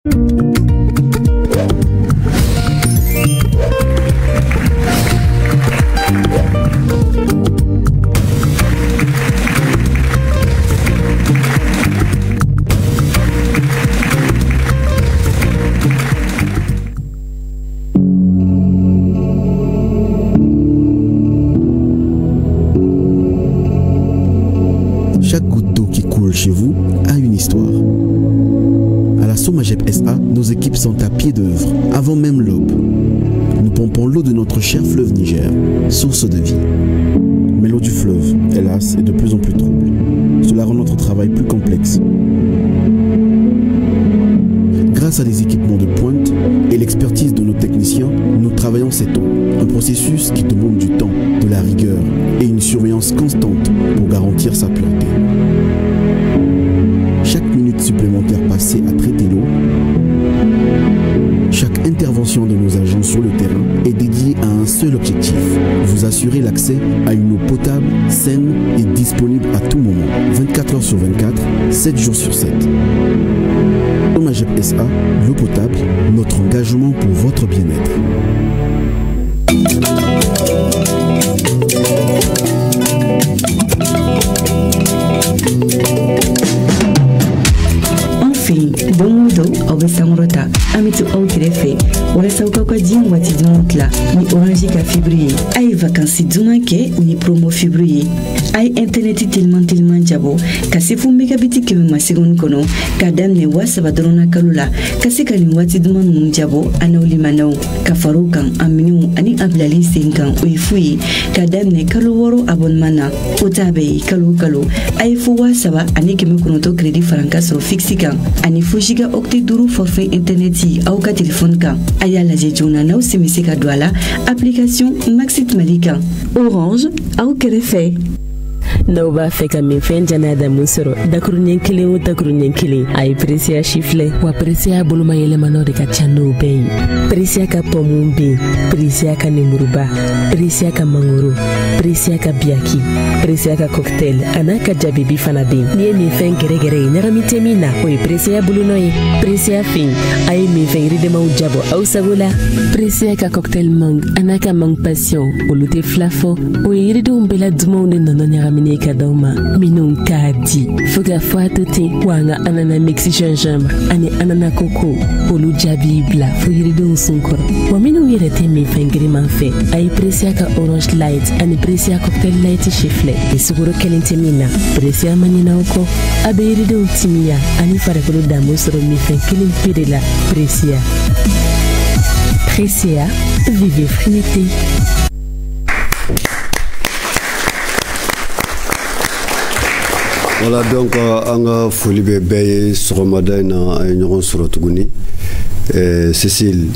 Chaque goutte d'eau qui coule chez vous a une histoire. À la Somagep SA, nos équipes sont à pied d'œuvre, avant même l'aube. Nous pompons l'eau de notre cher fleuve Niger, source de vie. Mais l'eau du fleuve, hélas, est de plus en plus trouble. Cela rend notre travail plus complexe. Grâce à des équipements de pointe et l'expertise de nos techniciens, nous travaillons cette eau. Un processus qui demande du temps, de la rigueur et une surveillance constante pour garantir sa pureté. Chaque minute supplémentaire passée à traiter l'eau, chaque intervention de nos agents sur le terrain est dédiée à un seul objectif: vous assurer l'accès à une eau potable, saine et disponible à tout moment, 24 heures sur 24, 7 jours sur 7. Somagep SA, l'eau potable, notre engagement pour votre bien-être. Bon do obe samrota amitu au krefe wala sauka kwa jin wati dumontla ni orange ka février ay vacances dumanke ni promo février ay internet tellement jabo kasi fu megabit ke ma segon kono kadam ne wasaba drona kalula kasi kan wati duman mun jabo anawli manaw ka farukan aminu ani ablali senkan uifui kadam ne kalu woro abonmana otabe kalu ay fu wasaba ani ke kono to credit franca so fixikan ani fujiga octi duru forfait internet yi au ka téléphone kan aya la jejuna na usimisi ka douala application Maxit Malika Orange au kerefe n'aw b'a fɛ ka min fɛn janada mun sɔrɔ dakuruɲɛ kelen o dakuruɲɛ kelen a ye peresiya sifilɛ wa peresiya boloma yɛlɛmanaw de ka ca n'o bɛɛ ye peresiya ka pɔmu ben peresiya ka nemuruba peresiya ka mangoro peresiya ka biyaki peresiya ka cocktail a n'a ka jabibi fana ben n'i ye min fɛn gɛrɛgɛrɛ ye ɲagami tɛ min na o ye peresiya bolonɔ ye peresiya fin a ye min fɛn yiridemaw jabɔ aw sago la peresiya ka cocktail mang a n'a ka mang passion olu tɛ fila fɔ o ye yiridenw bɛɛ la dumanw de nɔnɔ ɲagamini ka d'aw ma minnu k'a di fo ka fɔ a to ten wa an ka anana mixi gingembre ani anana koko olu jaabi bila fo yiridenw sunkɔrɔ wa minnu yɛrɛ tɛ min fɛn giriman fɛ a ye peresiya ka orange light ani peresiya cocktail light si filɛ ni sukaro kelen tɛ min na peresiya ma ɲinɛ aw kɔ a bɛ yiridenw timiya ani farikolo danbo sɔrɔ min fɛn kelen pe de la peresiya vivez frinité. Voilà, donc anga foli be beye sogomada na ñogon soro tuguni Cécile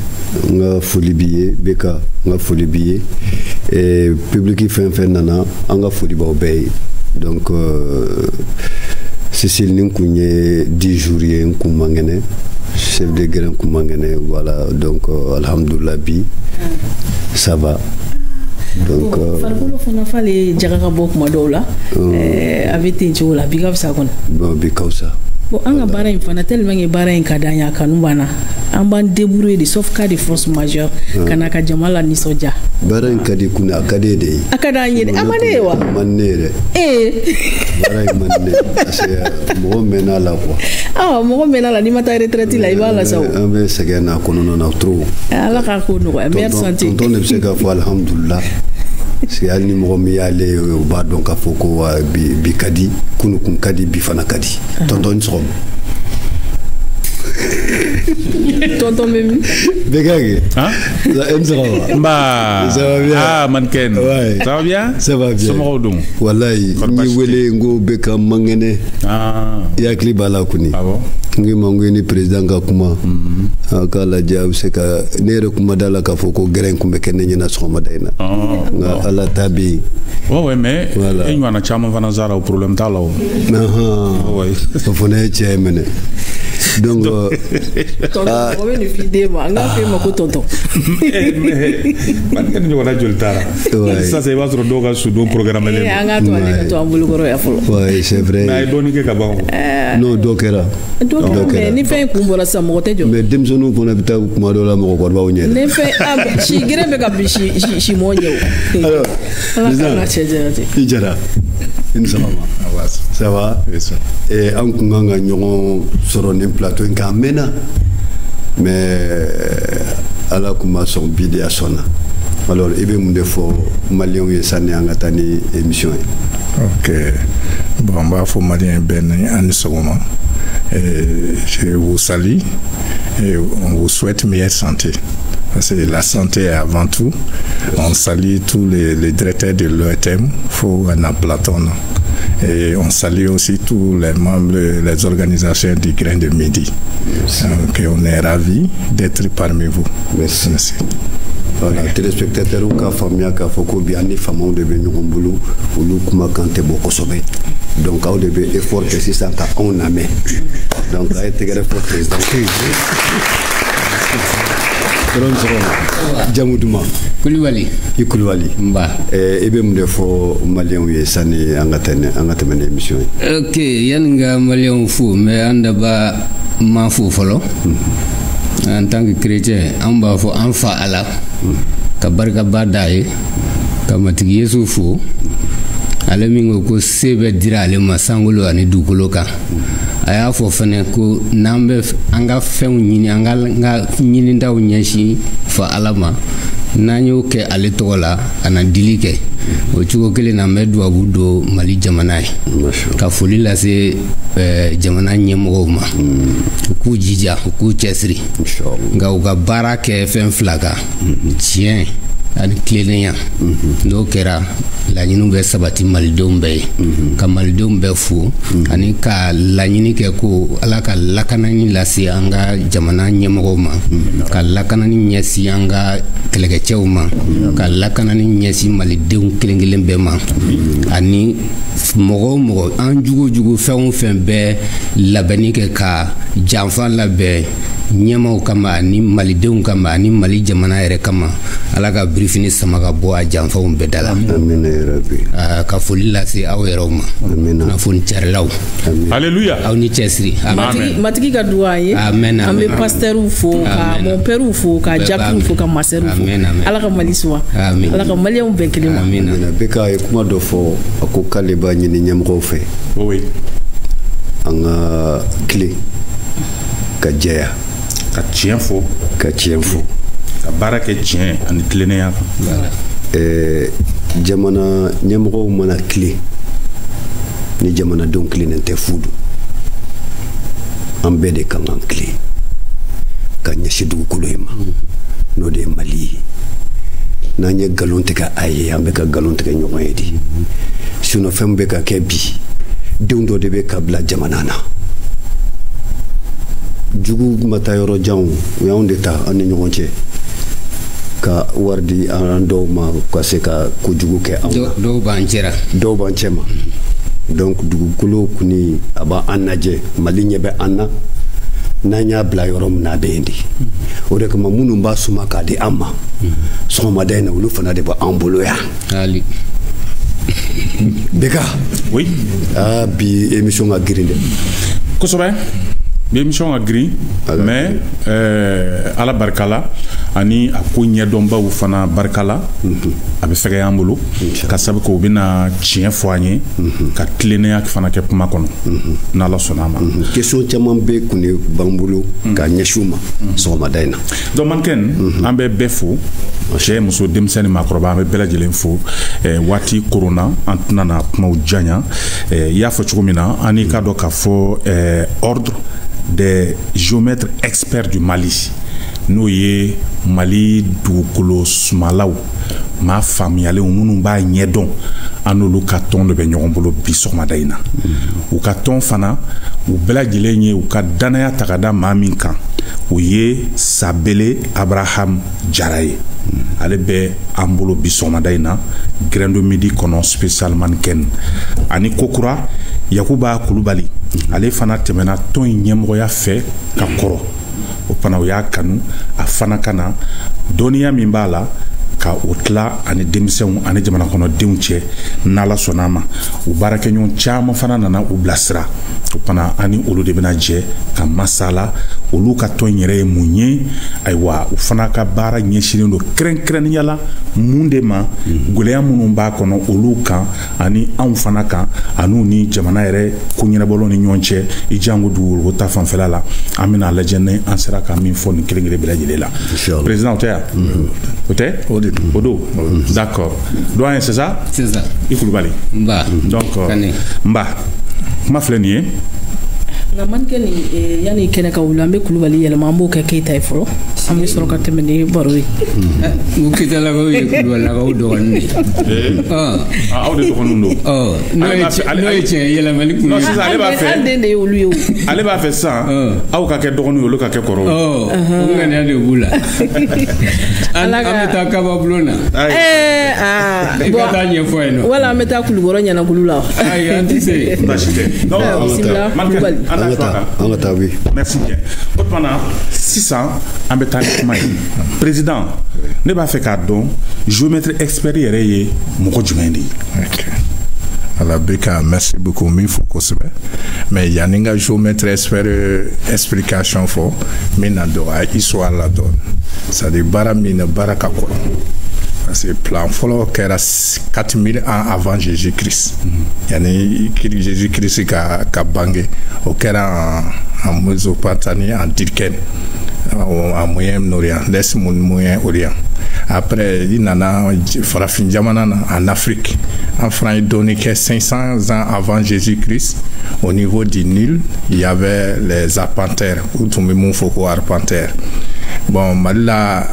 nga foli biye Beka nga foli biye et public fen nana anga foli ba beye donc Cécile nin kunye 10 jours ye nkumangene chef de guerre nkumangene voilà donc alhamdoulilah bi ça va. Donc farkolo fana fale jagaga bok madola avec tenjo la biga sa kon bon bi kausa bon anga bara in fana tellement ngi bara in kadanya kanu bana an ban débrouiller de sauf cas de force majeure kana ka jamala ni soja bara in kadi kuna akade de akada nyede amane wa manere bara in manere c'est mo menala quoi ah mo menala ni mata retraite la ibala sa on be segena kono na trop ala ka ko no merci tonton ne se ka fo alhamdulillah c'est al numéro mi aller au bas donc a foko bi kadi kunu kun kadi bi fana kadi tonton som tonton même begage hein ça va ça va bien ah manken ouais. Ça va bien sama dum wallahi ni wele ngo beka mangene yakli bala kuni ah bon ngi mangu ni président ka kuma akala jaw se ka nere kuma dala ka foko geren kumbe kenenya na soma dayna nga ala tabi ouais mais voilà. Il y a un chama vana zara au problème tala ouais faut ne chemene donc tonton on ne fide moi nga fait ma ko tonton man ken wala joltara ça c'est votre doga sudo programme le nga to ali to ambulu goro ya folo ouais c'est vrai mais doni ke ka ba non dokera mais ni fɛn kun bɔra sisan mɔgɔ tɛ jɔ mais denmisɛnninw fana bɛ taa kuma dɔw la mɔgɔkɔrɔbaw ɲɛ ni fɛn si gɛrɛ bɛ ka bin si mɔɔ ɲɛ o ala k'an ka cɛ jɛya ten i Jara i ni sama ça va an kun kan ka ɲɔgɔn sɔrɔ nin plateau in kan a mɛnna mais ala kun ma sɔn bi de a sɔnna alors i bɛ mun de fɔ maliyɛnw ye sanni an ka taa ni émission ye. Ok, bon, on va faire malien ben en second. Je vous salue et on vous souhaite meilleure santé. Parce que la santé est avant tout. On salue tous les directeurs de l'OETM, Fouana Platon. Et on salue aussi tous les membres, les organisations du Grain de Midi. Donc, on est ravis d'être parmi vous. Merci. Merci. Voilà, téléspectateurs ou ka famille ka foko bi ani famaw de be ɲɔgɔn bolo olu kuma kan tɛ bɔ kosɛbɛ donc aw de be effort kɛ sisan ka anw lamɛn donc a ye tɛgɛrɛ fɔ président jamu duman Kulibali i Kulibali nba i bɛ mun de fɔ maliyɛnw ye sani an ka tɛmɛ ni émission ye. ok yanni n ka maliyɛnw fo mais an daba ma fo fɔlɔ en tant que chrétien an b'a fɔ an fa Ala ka barikaba d'a ye ka matigi Yesu fo ale min ko se bɛ dira ale ma sankolo ani dugukolo kan a y'a fɔ fɛnɛ ko n'an bɛ an ka fɛnw ɲini an ka ɲinitaw ɲɛsin fa Ala ma n'an y'o kɛ ale tɔgɔ la a na dili kɛ o cogo kelen na n bɛ dubabu don Mali jamana ye ka foli lase jamana ɲɛmɔgɔw ma u k'u jija u k'u cɛsiri nka u ka baara kɛ fɛn fila kan tiɲɛ ani tilennenya n'o kɛra laɲiniw bɛ sabati malidenw bɛɛ ye ka malidenw bɛɛ fo ani ka laɲini kɛ ko Ala ka lakanani lase an ka jamana ɲɛmɔgɔw ma ka lakanani ɲɛsin an ka kɛlɛkɛcɛw ma ka lakanani ɲɛsin malidenw kelen kelen bɛɛ ma ani mɔgɔ o mɔgɔ an jugu jugu fɛn o fɛn bɛɛ labɛnni kɛ ka janfa labɛn ɲɛmaw kama ani malidenw kama ani Mali jamana yɛrɛ kama Ala ka birifini sama ka bɔ a janfaw bɛɛ da la amina yarabi ka foli lase aw yɛrɛw ma kunnafoni carilaw alléluia aw ni cɛsiri matigi ka duwa ye amen an bɛ pasteur fo ka mon père fo ka japiw fo ka master fo Ala ka Mali suwa Ala ka maliyɛnw bɛɛ kelen ma amina beka ye kuma dɔ fɔ a ko k'ale b'a ɲini ɲɛmɔgɔw fɛ oui an ka tile ka jɛya ka tiɲɛ fɔ ka baara kɛ tiɲɛ ani tilennenya kan jamana ɲɛmɔgɔw mana tile ni jamanadenw tilenen tɛ fudu an bɛɛ de kan kan tile ka ɲɛsin dugukolo in ma n'o de ye Mali ye n'an ye galon tigɛ a ye an bɛ ka galon tigɛ ɲɔgɔn ye de sinon fɛn bɛ ka kɛ bi denw dɔ de bɛ ka bila jamana na jugu ma taa yɔrɔ jan u y'anw de ta an ni ɲɔgɔn cɛ ka wari di an dɔw ma ka se ka kojugu kɛ anw na dɔw b'an cɛ ma donc dugukolo kuni a b'an lajɛ Mali ɲɛ bɛ an na n'an y'a bila yɔrɔ min na a bɛ yen de o de kama minnu b'a suma k'a di an ma sɔgɔmada in na olu fana de b'an bolo yan Beka oui bi émission ka girin dɛ kosɛbɛ bi émission ka girin mais Ala barikala ani a ko ɲɛdɔnbaw fana barikala a bɛ fɛgɛya an bolo ka sabu kɛ u bɛna tiɲɛ fɔ an ye ka tilennenya fana kɛ kuma kɔnɔ n'Ala sɔnna a ma question caman bɛ kun b'an bolo ka ɲɛsin u ma sɔgɔmada in na donc mankɛn an bɛ bɛɛ fo cɛ muso denmisɛnnin maakɔrɔba an bɛ bɛɛ lajɛlen fo waati korona an tɛna na kumaw janya i y'a fɔ cogo min na an n'i ka dɔn k'a fɔ ordre des géomètres experts du Mali n'o ye Mali dugukolo sumalaw maa faamuyalenw minnu b'a ɲɛdɔn an n'olu ka tɔn de bɛ ɲɔgɔn bolo bi sɔgɔmada in na u ka tɔn fana u bɛɛ lajɛlen ye u ka danaya ta ka da maa min kan o ye Sabele Abraham Jara ye ale bɛ an bolo bi sɔgɔmada in na Grain de Midi kɔnɔ spécialement Ken ani Kokura Yakuba Kulubali ale fana tɛmɛna tɔn in ɲɛmɔgɔya fɛ ka kɔrɔ o fana o y'a kanu a fana ka na dɔnniya min b'a la ka o tila ani denmisɛnw ani jamana kɔnɔdenw cɛ n'ala sɔnna ma u baarakɛɲɔgɔn caman fana nana u bilasira o fana ani olu de bɛna jɛ ka masala olu ka tɔn yɛrɛ ye mun ye ayiwa u fana ka baara ɲɛsinnen don kɛrɛnkɛrɛnnenya la mun de ma gɛlɛya minnu b'a kɔnɔ olu kan ani anw fana kan ani ni jamana yɛrɛ ko ɲɛnabɔlaw ni ɲɔgɔn cɛ i jango dugukolo ta fanfɛla la an bɛna lajɛ ni an sera ka min fɔ nin kelen-kelen bɛɛ lajɛlen la président o tɛ yan o tɛ o don d'accord doyen c'est ça i Kulubali donc Nba kuma filɛ nin ye nka mankɛ ni yanni kɛnɛ ka wuli an bɛ Kulubali yɛlɛma an b'o kɛ Keyita ye fɔlɔ an bɛ sɔrɔ ka tɛmɛ ni baro ye n ko Keyitalakaw ye Kulubalilakaw dɔgɔnin de aw de dɔgɔninw don n'o ye tiɲɛ yɛlɛmali kun ye sisan ale b'a fɛ an den de ye olu ye o ale b'a fɛ sisan aw ka kɛ dɔgɔninw olu ka kɛ kɔrɔw o ŋaniya de b'u la an bɛ taa kababulon na i ka taa ɲɛfɔ yen nɔ wala an bɛ taa Kulukɔrɔ ɲanakulu la ayi an tɛ se baasi tɛ bisimila Kulubali merci bien o tuma sisan an bɛ taa ni kuma ye président ne b'a fɛ k'a dɔn géomètre expert yɛrɛ ye mɔgɔ jumɛn de ye ala beka merci beaucoup min fo kosɛbɛ mais yani ka géomètre expert explication fɔ min na dɔ a histoire la dɔn c'est à dire baara min na baara ka kɔrɔ parce que plan fɔlɔ kɛra 4000 ans avant Jésus-Christ yani Jésus-Christ ka bange o kɛra en Mésopotamie en Turquie en Moyen-Orient l'Est Moyen-Orient après il nana farafin jamana en Afrique en France donné que 500 ans avant Jésus-Christ au niveau du Nil il y avait les arpenteurs ou tout le monde faut arpenteurs. Bon, Malila,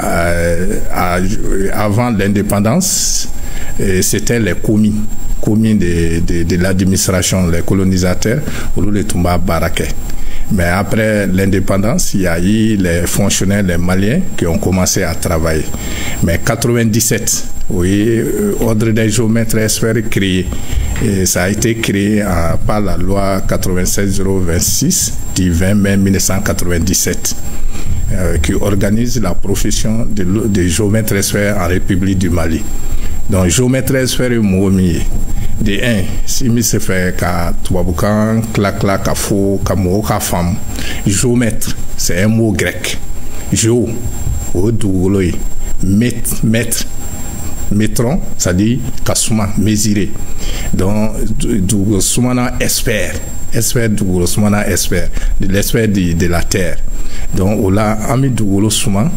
avant l'indépendance, c'était les commis de l'administration, les colonisateurs, ou les Toumba Baraké. Mais après l'indépendance, il y a eu les fonctionnaires, les Maliens, qui ont commencé à travailler. Mais 97, oui, ordre des géomètres experts créé. Et ça a été créé par la loi 96-026 du 20 mai 1997. Qui organise la profession de géomètre expert en République du Mali. Donc, géomètre expert est moumi. De un, si je se fait qu'à Touaboukan, Klakla, Kafo, Kamo, Kafam, géomètre, c'est un mot grec. Géo, au douloï, mètre, métron, c'est-à-dire Kasuma, mesurer. Donc, Soumana expert. Expert Dougolo Soumana expert, de l'expert de la terre. Donc, là, Ami Dougolo Souma,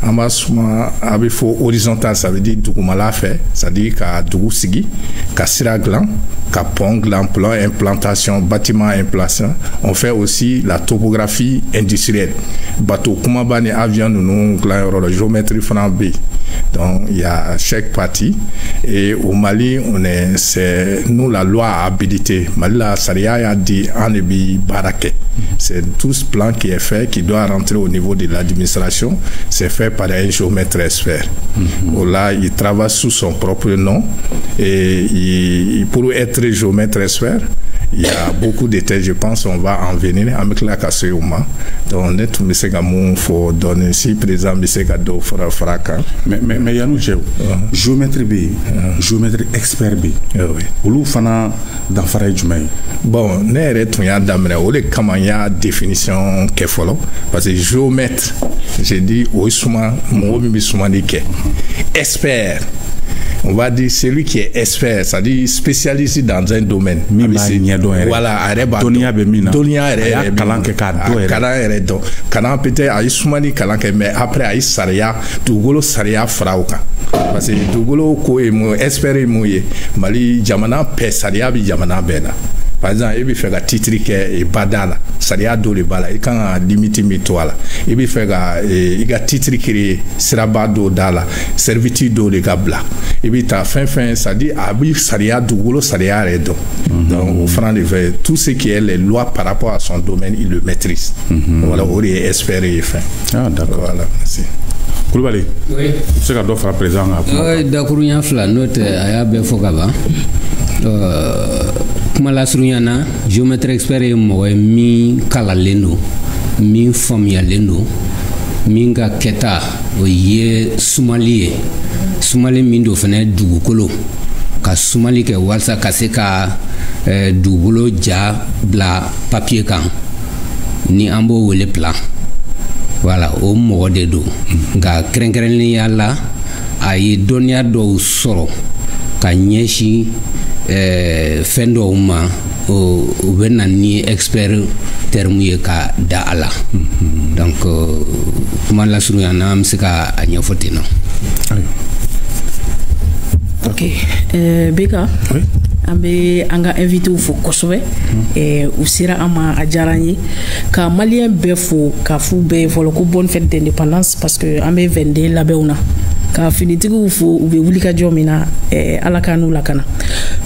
Ama Souma, il faut horizontal, ça veut dire Dougoumala fait, c'est-à-dire qu'à Dougou Sigi, qu'à Siraglan, qu'à Pong, l'emploi, implantation, bâtiment, implantation. On fait aussi la topographie industrielle. Bateau Koumabani, avion, nous, la géométrie Franc-B. Donc, il y a chaque partie. Et au Mali, c'est nous, la loi a habilité. Mali, la Saria a dit, Anebi Baraké. C'est tout ce plan qui est fait, qui doit rentrer au niveau de l'administration. C'est fait par un géomètre expert. Là, il travaille sous son propre nom. Et pour être géomètre expert, il y a beaucoup d'états, je pense, on va en venir avec la Kasséouma. Donc, net, il faut donner si présent, M. Fraka. Mais Yanou Djeo, géomètre B, géomètre expert B. Oui. Ou fana dans Faray Djumay. Bon, n'est tout y'a d'amener, ou les kamanya définition qu'est follow. Parce que géomètre, j'ai dit, ou souma, mon obi souma dit expert. On va dire celui qui est expert, c'est-à-dire spécialisé dans un domaine. Voilà, Donia mais après Aïs Saria, Dougolo Saria Frauka. Parce que Dougolo ko expert mouillé, Mali Jamana pe Saria bi Jamana bena. Par exemple, il fait un titre qui est badala, Saria do le bala, il quand limite mitoala. Il fait un titre qui est Sirabado dala, servitude do le gabla. Et puis, fin, ça dit, Abi Saria Dougolo Saria Redo. Donc, au franc de verre, tout ce qui est les lois par rapport à son domaine, il le maîtrise. Voilà, on est espéré et fin. Ah, d'accord. Voilà, merci. Kulubali, oui. C'est qu'à faire présent à oui, d'accord, il y a un flan, note à Befogaba. Kuma la surunyana géomètre expert ye mɔgɔ ye min kalalen don min faamuyalen don min ka kɛta o ye sumali ye sumali min do fana dugukolo ka sumali kɛ walasa ka se ka dugukolo ja bila papier kan ni an b'o wele plan voilà o mɔgɔ de do nka kɛrɛnkɛrɛnnenya la a ye dɔnniya dɔw sɔrɔ ka ɲɛsin fɛn dɔw ma o bɛ na ni expert terme ye ka da a la donc kuma lasurunya na an bɛ se ka a ɲɛfɔ ten nɔ. Ok, Beka, an bɛ an ka invité fo kosɛbɛ u sera an ma a diyara an ye ka maliyɛn bɛɛ fo ka fu bɛɛ fɔlɔ ko bonne fête d'indépendance parce que an bɛ 22 labɛnw na ka finitigiw fo u bɛ wuli ka jɔ min na ala k'an n'u lakana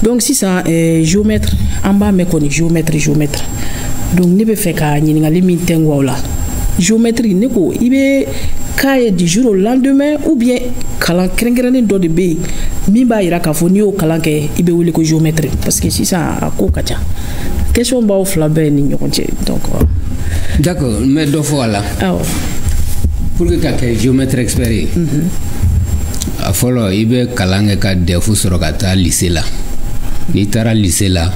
donc sisan géomètre an b'a mɛn kɔni géomètre donc ne bɛ fɛ ka ɲininkali min tɛngu aw la géomètre ne ko i bɛ k'a ye du jour au lendemain ou bien kalan kɛrɛnkɛrɛnnen dɔ de bɛ yen min b'a yira k'a fɔ n'i y'o kalan kɛ i bɛ wele ko géomètre parce que sisan a ko ka ca question b'aw fila bɛɛ ni ɲɔgɔn cɛ donc d'accord n bɛ dɔ fɔ a la pour que ka kɛ géomètre expert ye a fɔlɔ i bɛ kalan kɛ ka DEF sɔrɔ ka taa lycée la n'i taara lycée la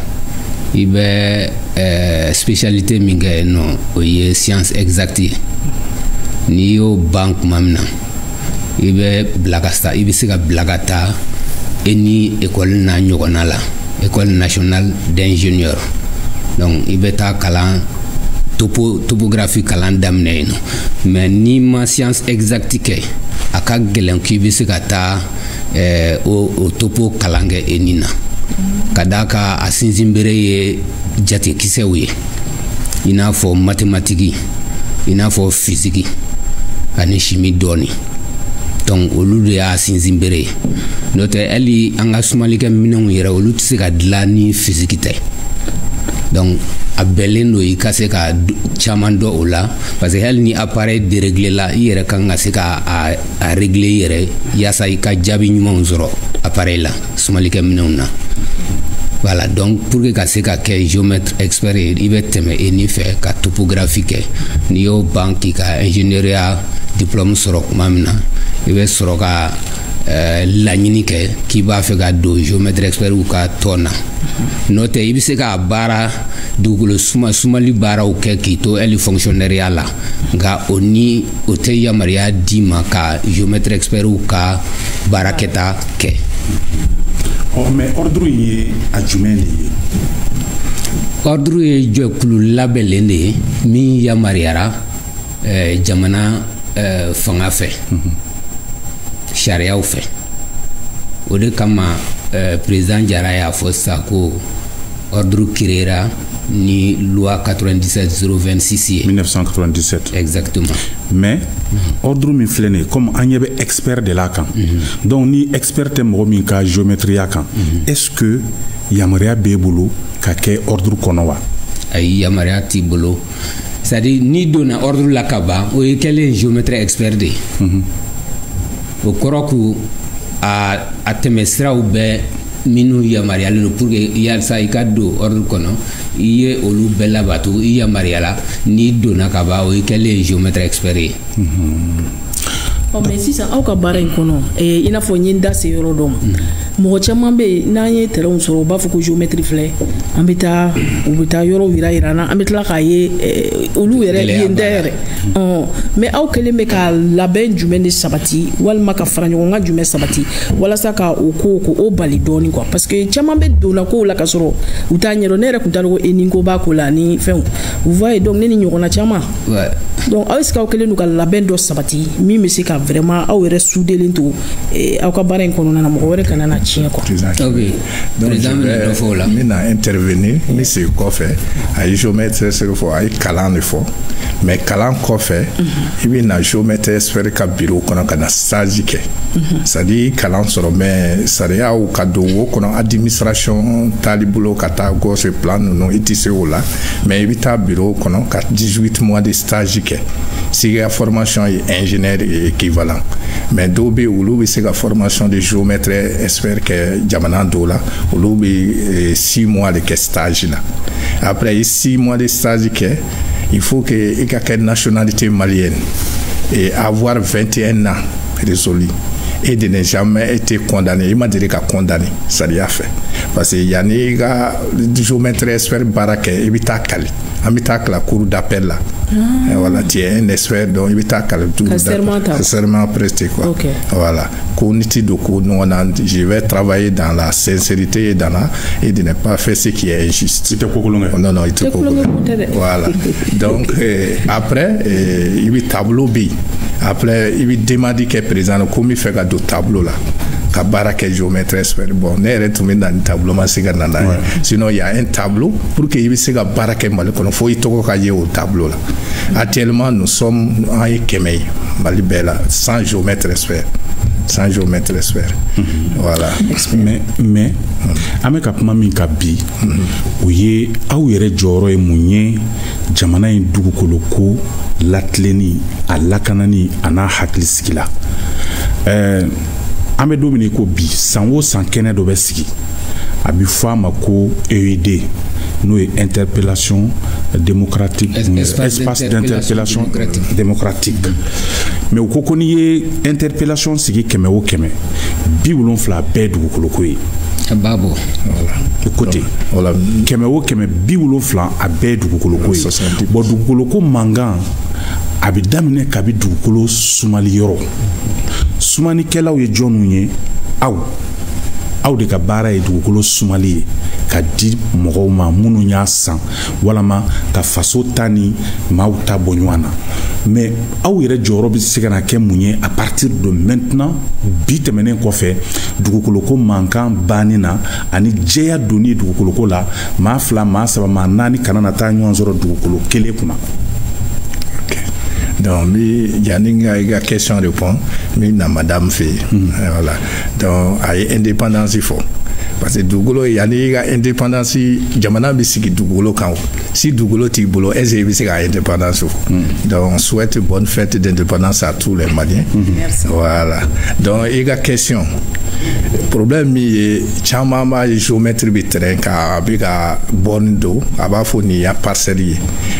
i bɛ spécialité min kɛ yen nɔ o ye science exacte ye n'i y'o ban tuma min na i bɛ se ka bila ka taa e ni école na ɲɔgɔnna la école nationale d'ingénieur donc i bɛ taa kalan topographie kalan daminɛ yen nɔ mais n'i ma science exacte kɛ a ka gɛlɛn k'i bɛ se ka taa o topo kalan kɛ e ni na ka d'a kan a sinsinbere ye jatekisɛw ye i n'a fɔ mathématique i n'a fɔ physique ani chimie dɔɔni donc olu de y'a sinsinbere ye n'o tɛ hali an ka sumalikɛ minɛnw yɛrɛ olu tɛ se ka dilan ni physique tɛ donc a bɛnlen do i ka se ka caman dɔn o la parce que hali ni appareil déréglé la i yɛrɛ kan ka se ka a régler i yɛrɛ yaasa i ka jaabi ɲumanw sɔrɔ appareil la sumalikɛ minɛnw na voilà donc pour que ka se ka kɛ géomètre expert ye i bɛ tɛmɛ e ni fɛ ka topographie kɛ n'i y'o ban k'i ka ingénieuriya diplôme sɔrɔ tuma min na i bɛ sɔrɔ ka laɲini kɛ k'i b'a fɛ ka don géomètre expert u ka tɔn na n'o tɛ i bɛ se k'a baara dugukolo sumali baaraw kɛ k'i to hali fonctionnaire la nka o tɛ yamaruya d'i ma ka géomètre expert u ka baarakɛta kɛ. mais ordre ye a jumɛn de ye? ordre ye jɛkulu labɛnlen de ye min yamaruyara jamana fanga fɛ sariyaw fɛ o de kama président Jara y'a fɔ sisan ko ordre créera ni loi 97/026 ye 1997 exactement mais ordre min filɛ nin ye comme an ɲɛ bɛ expert de la kan donc ni expert tɛ mɔgɔ min ka géométria kan est-ce que yamaruya b'e bolo ka kɛ ordre kɔnɔ wa? ayi yamaruya t'i bolo c'est-à-dire ni donna ordre la ka ban o ye kɛlen géomètre expert de ye o kɔrɔ ko a tɛmɛsiraw bɛɛ minnu yamaruyalen don pour que yalisa i ka don ordre kɔnɔ i ye olu bɛɛ labato i yamaruyala n'i donna ka ban o ye kɛlen géomètre expert ye. mais sisan aw ka baara in kɔnɔ i n'a fɔ n ye n da se yɔrɔ dɔ ma mɔgɔ caman bɛ yen n'an ye terrainw sɔrɔ u b'a fɔ ko géomètre filɛ u bɛ taa yɔrɔw yira na an bɛ tila k'a ye olu yɛrɛ yen tɛ yɛrɛ mais aw kɛlen bɛ ka labɛn jumɛn de sabati walima ka fara ɲɔgɔn kan jumɛn sabati walasa ka o ko bali dɔɔni quoi parce que caman bɛ donna kow la ka sɔrɔ u t'a ɲɛdɔn ne yɛrɛ tun t'a dɔn ko e ni ko b'a ko la ni fɛnw vous voyez donc ne ni ɲɔgɔnna caman donc aw est-ce que aw kɛlen don ka labɛn dɔ sabati min bɛ se ka vraiment aw yɛrɛ soudelen to aw ka baara in kɔnɔna na mɔgɔ wɛrɛ kana na tiɲɛ quoi. Ok, donc je vais intervenir ni c'est kɔfɛ a ye géomètre se fɔ a ye kalan de fɔ mais kalan kɔfɛ i bɛ na géomètre expert ka bureau kɔnɔ ka na stage kɛ c'est à dire kalan sɔrɔ mais sariyaw ka don o kɔnɔ administration taali bolo ka taa gauche plan ninnu i tɛ se o la mais i bɛ taa bureau kɔnɔ ka 18 mois de stage kɛ si ka formation ye ingénieur équivalent mais dɔw bɛ olu bɛ se ka formation de géomètre expert kɛ jamana dɔw la olu bɛ 6 mois de kɛ stage la après 6 mois de stage kɛ il faut que i ka kɛ nationalité malienne et avoir 21 ans résolu et de ne jamais été condamné. Il m'a dit qu'il a condamné, ça lui a fait. Parce qu'il y a des géomètres experts barake, il y a la cour d'appel là. Et voilà, tu es un expert, donc il y a un serment presté quoi. Okay. Voilà. Je vais travailler dans la sincérité et de ne pas faire ce qui est injuste. Non, non, il te voilà. Donc, après, il y a un tableau. Après, il y a demandé qu'il est présent, comme il fait un tableau là. Barake géomètre expert. Bon, on est retombé dans le tableau, sinon il y a un tableau pour qu'il y ait un barake mal. Il faut y aller au tableau là. Actuellement, nous sommes en Kemei, Malibela, sans géomètre expert. Sans géomètre expert. Voilà. Mais avec apma minka bi uye aw yere joro e munye jamana in dugu koloko latleni alakanani ana hakliskila ame domini ko bi sanwo sankene do besiki abi fama ko EID nous interpellation démocratique espace d'interpellation démocratique mais au kokoni interpellation sigi keme o keme bi wulon fla be dugu koloko yi Babo. Voilà. Écoutez, voilà. Keme bi wulon fla a be dugu koloko yi bo dugu koloko mangan abi damine kabi dugu kolo sumali yoro sumani kelaw ye jonu ye aw de ka baara ye dugukolo sumali ye ka di mɔgɔw ma minnu y'a san walama ka faso ta ni maaw ta bɔ ɲɔgɔn na mais aw yɛrɛ jɔyɔrɔ bɛ se ka na kɛ mun ye à partir de maintenant bi tɛmɛnen kɔfɛ dugukoloko mankan banni na ani jɛya donni dugukoloko la maa 2 maa 3 maa 4 kana na taa ɲɔgɔn sɔrɔ dugukolo kelen kunna. Donc, il y a une question répond, mais madame fait. Voilà. Donc, il y a indépendance, il faut. Parce que Dougolo, il y a une indépendance, Jamana Bissiki Dougolo quand si Dougolo Tibolo, est-ce indépendance. Donc, on souhaite bonne fête d'indépendance à tous les Maliens. Merci. Voilà. Donc, il y a une question. Le problème est Chamama et géométrie bitren ka biga bondo abafoni ya parcelle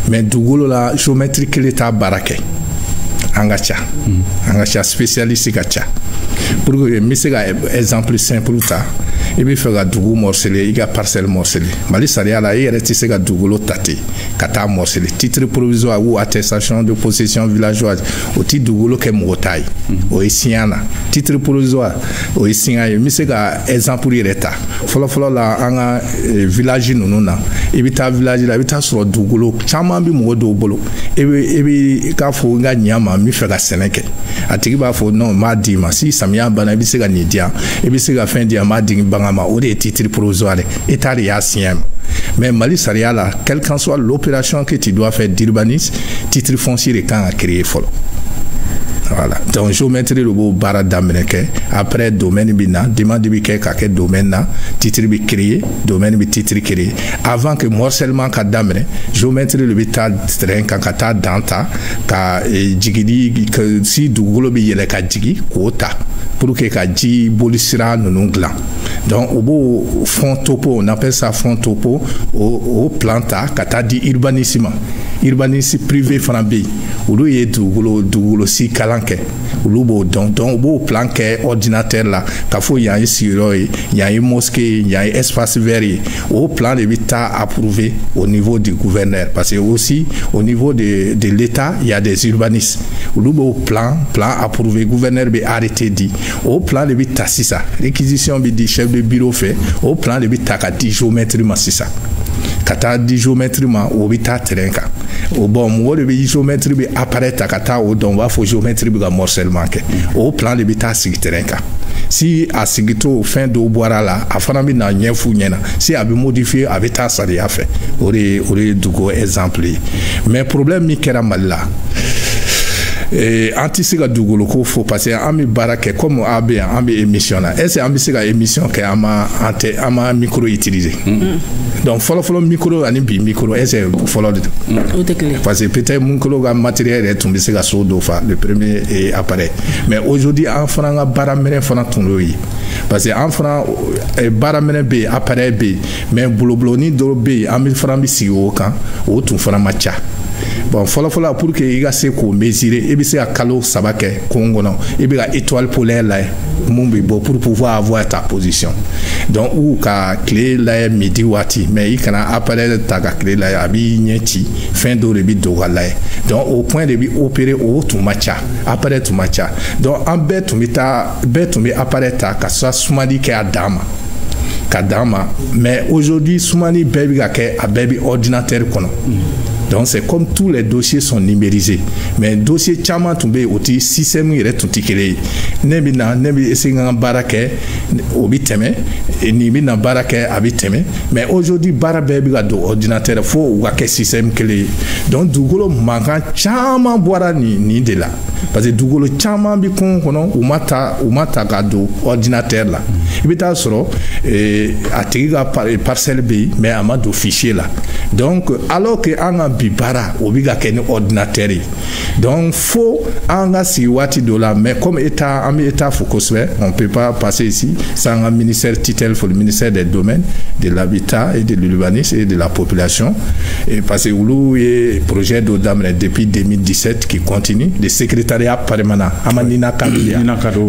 mais Dougolo la géométrie que l'état barake angacha spécialiste gacha pour que misega exemple simple ta et puis faire Dougou morcelé il y a parcelle morcelé mali saria la il reste sega Dougolo tati kata morcelé titre provisoire ou attestation de possession villageoise au titre Dougolo ke motai o isiana titre provisoire o isinga misega exemple ireta folo la anga village nununa ibita village la ibita sur Dougolo chama bi mo do bolo ebi ka fo nga nyama mi fega seneke atiki ba fo non ma di ma si samia bana bi sega ni dia ebi sega fin dia ma di bangama o de titre provisoire état ya siem mais Mali Saria là quelle qu'en soit l'opération que tu dois faire d'urbanisme titre foncier et quand à créer follow. Voilà. Donc, je mettrai le beau barra d'Amérique. Après, domaine bina, demande de biquet, quel domaine là, titre bi créé, domaine bi titre créé. Avant que morcellement qu'a d'Amérique, je mettrai le bita train, quand danta, ka jigidi, que si du globe yele ka jigi, quota, pour que ka ji bolisira non gland. Donc, au beau fond topo, on appelle ça fond topo, au planta, kata di urbanisme. Urbanisme privé frambé. Ou lui est du si calanque. Ou l'ubo donc au plan que ordinateur là, kafo y a un siro, il y a une mosquée, il y a un espace vert. Au plan de l'État approuvé au niveau du gouverneur. Parce que aussi au niveau de l'État, il y a des urbanistes. Ou l'ubo plan approuvé, gouverneur be arrêté dit. Au plan de l'État, c'est ça. Réquisition bi dit chef de bureau fait. Au plan de l'État, qu'a dit géométrie c'est ça. Kata di géométrie au bita terenka au bon mo de géométrie bi apparaître kata au don va fo géométrie bi ga morcellement ke au plan de bita sig terenka si a sigito fin do boira là afana bi na nyefu nyena si a bi modifier avec ta sari a fait ori dugo exemple mais problème mi kera malla antisiga dugolo ko faut passer ami barake comme AB ami émission là est-ce ami siga émission que ama micro utiliser donc follow micro ani bi micro est-ce follow parce que peut-être mon collègue matériel est tombé siga so do fa le premier appareil mais aujourd'hui en franc baramene fana tonloyi parce que en franc baramene b appareil b mais bloblo ni do b ami franc bi si o kan o tun fana matcha bon fɔlɔfɔlɔ pour que i ka se k'o mesurer i bɛ se ka kalo 3 kɛ kungo kɔnɔ i bɛ ka étoile polaire layɛ mun bɛ bɔ pour pouvoir avoir ta position donc ou ka tile layɛ midi waati mais i kana appareil ta ka tile layɛ a b'i ɲɛ ci fɛn dɔw de bɛ don ka layɛ donc au point de bɛ opérer o tun ma ca appareil tun ma ca donc an bɛɛ tun bɛ appareil ta ka sumali kɛ a dan ma ka dan ma mais aujourd'hui sumali bɛɛ bɛ ka kɛ a bɛɛ bɛ ordinateur kɔnɔ. Donc c'est comme tous les dossiers sont numérisés mais dossier caman tun bɛ o ti système yɛrɛ tun ti kelen ye ne bɛ essayer ka baara kɛ o bɛ tɛmɛ ni bɛ na baara kɛ a bɛ tɛmɛ mais aujourd'hui baara bɛɛ bɛ ka don ordinateur fo u ka kɛ système kelen ye donc dugukolo mankan caman bɔra nin de la parce que dugukolo caman bɛ kungo kɔnɔ u ma ta ka don ordinateur la i bɛ taa sɔrɔ a tigi ka parcelle bɛ yen mais a ma don fichier la donc alors que an ka bi baara o bɛ ka kɛ ni ordinateur ye donc fo an ka sigi waati dɔ la mais comme état an bɛ état fo kosɛbɛ on peut pas passer ici sans un ministère tutelle pour le ministère des domaines de l'habitat et de l'urbanisme et de la population et parce que olu ye projet dɔ daminɛ depuis 2017 qui continue le secrétariat permanent amanina kaduya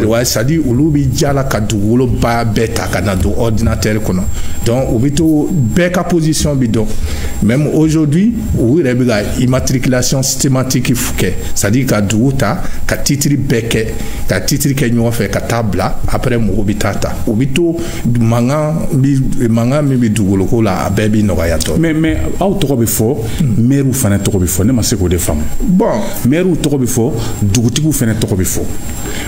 ouais c'est-à-dire olu bɛ jala ka dugukolo ba bɛɛ ta ka na don ordinateur kɔnɔ donc u bɛ to bɛɛ ka position bi dɔn même aujourd'hui u yɛrɛ bɛ ka immatriculation systématique kɛ c'est-à-dire ka dugu ta ka titre bɛɛ kɛ ka titre kɛ ɲɔgɔn fɛ ka taa bila après mɔgɔw bɛ taa ta u bɛ to mankan min bɛ dugukoloko la a bɛɛ bɛ nɔgɔya tɔ mais aw tɔgɔ bɛ fɔ maire fana tɔgɔ bɛ fɔ ne ma se k'o de faamu bon maire tɔgɔ bɛ fɔ dugutigiw fana tɔgɔ bɛ fɔ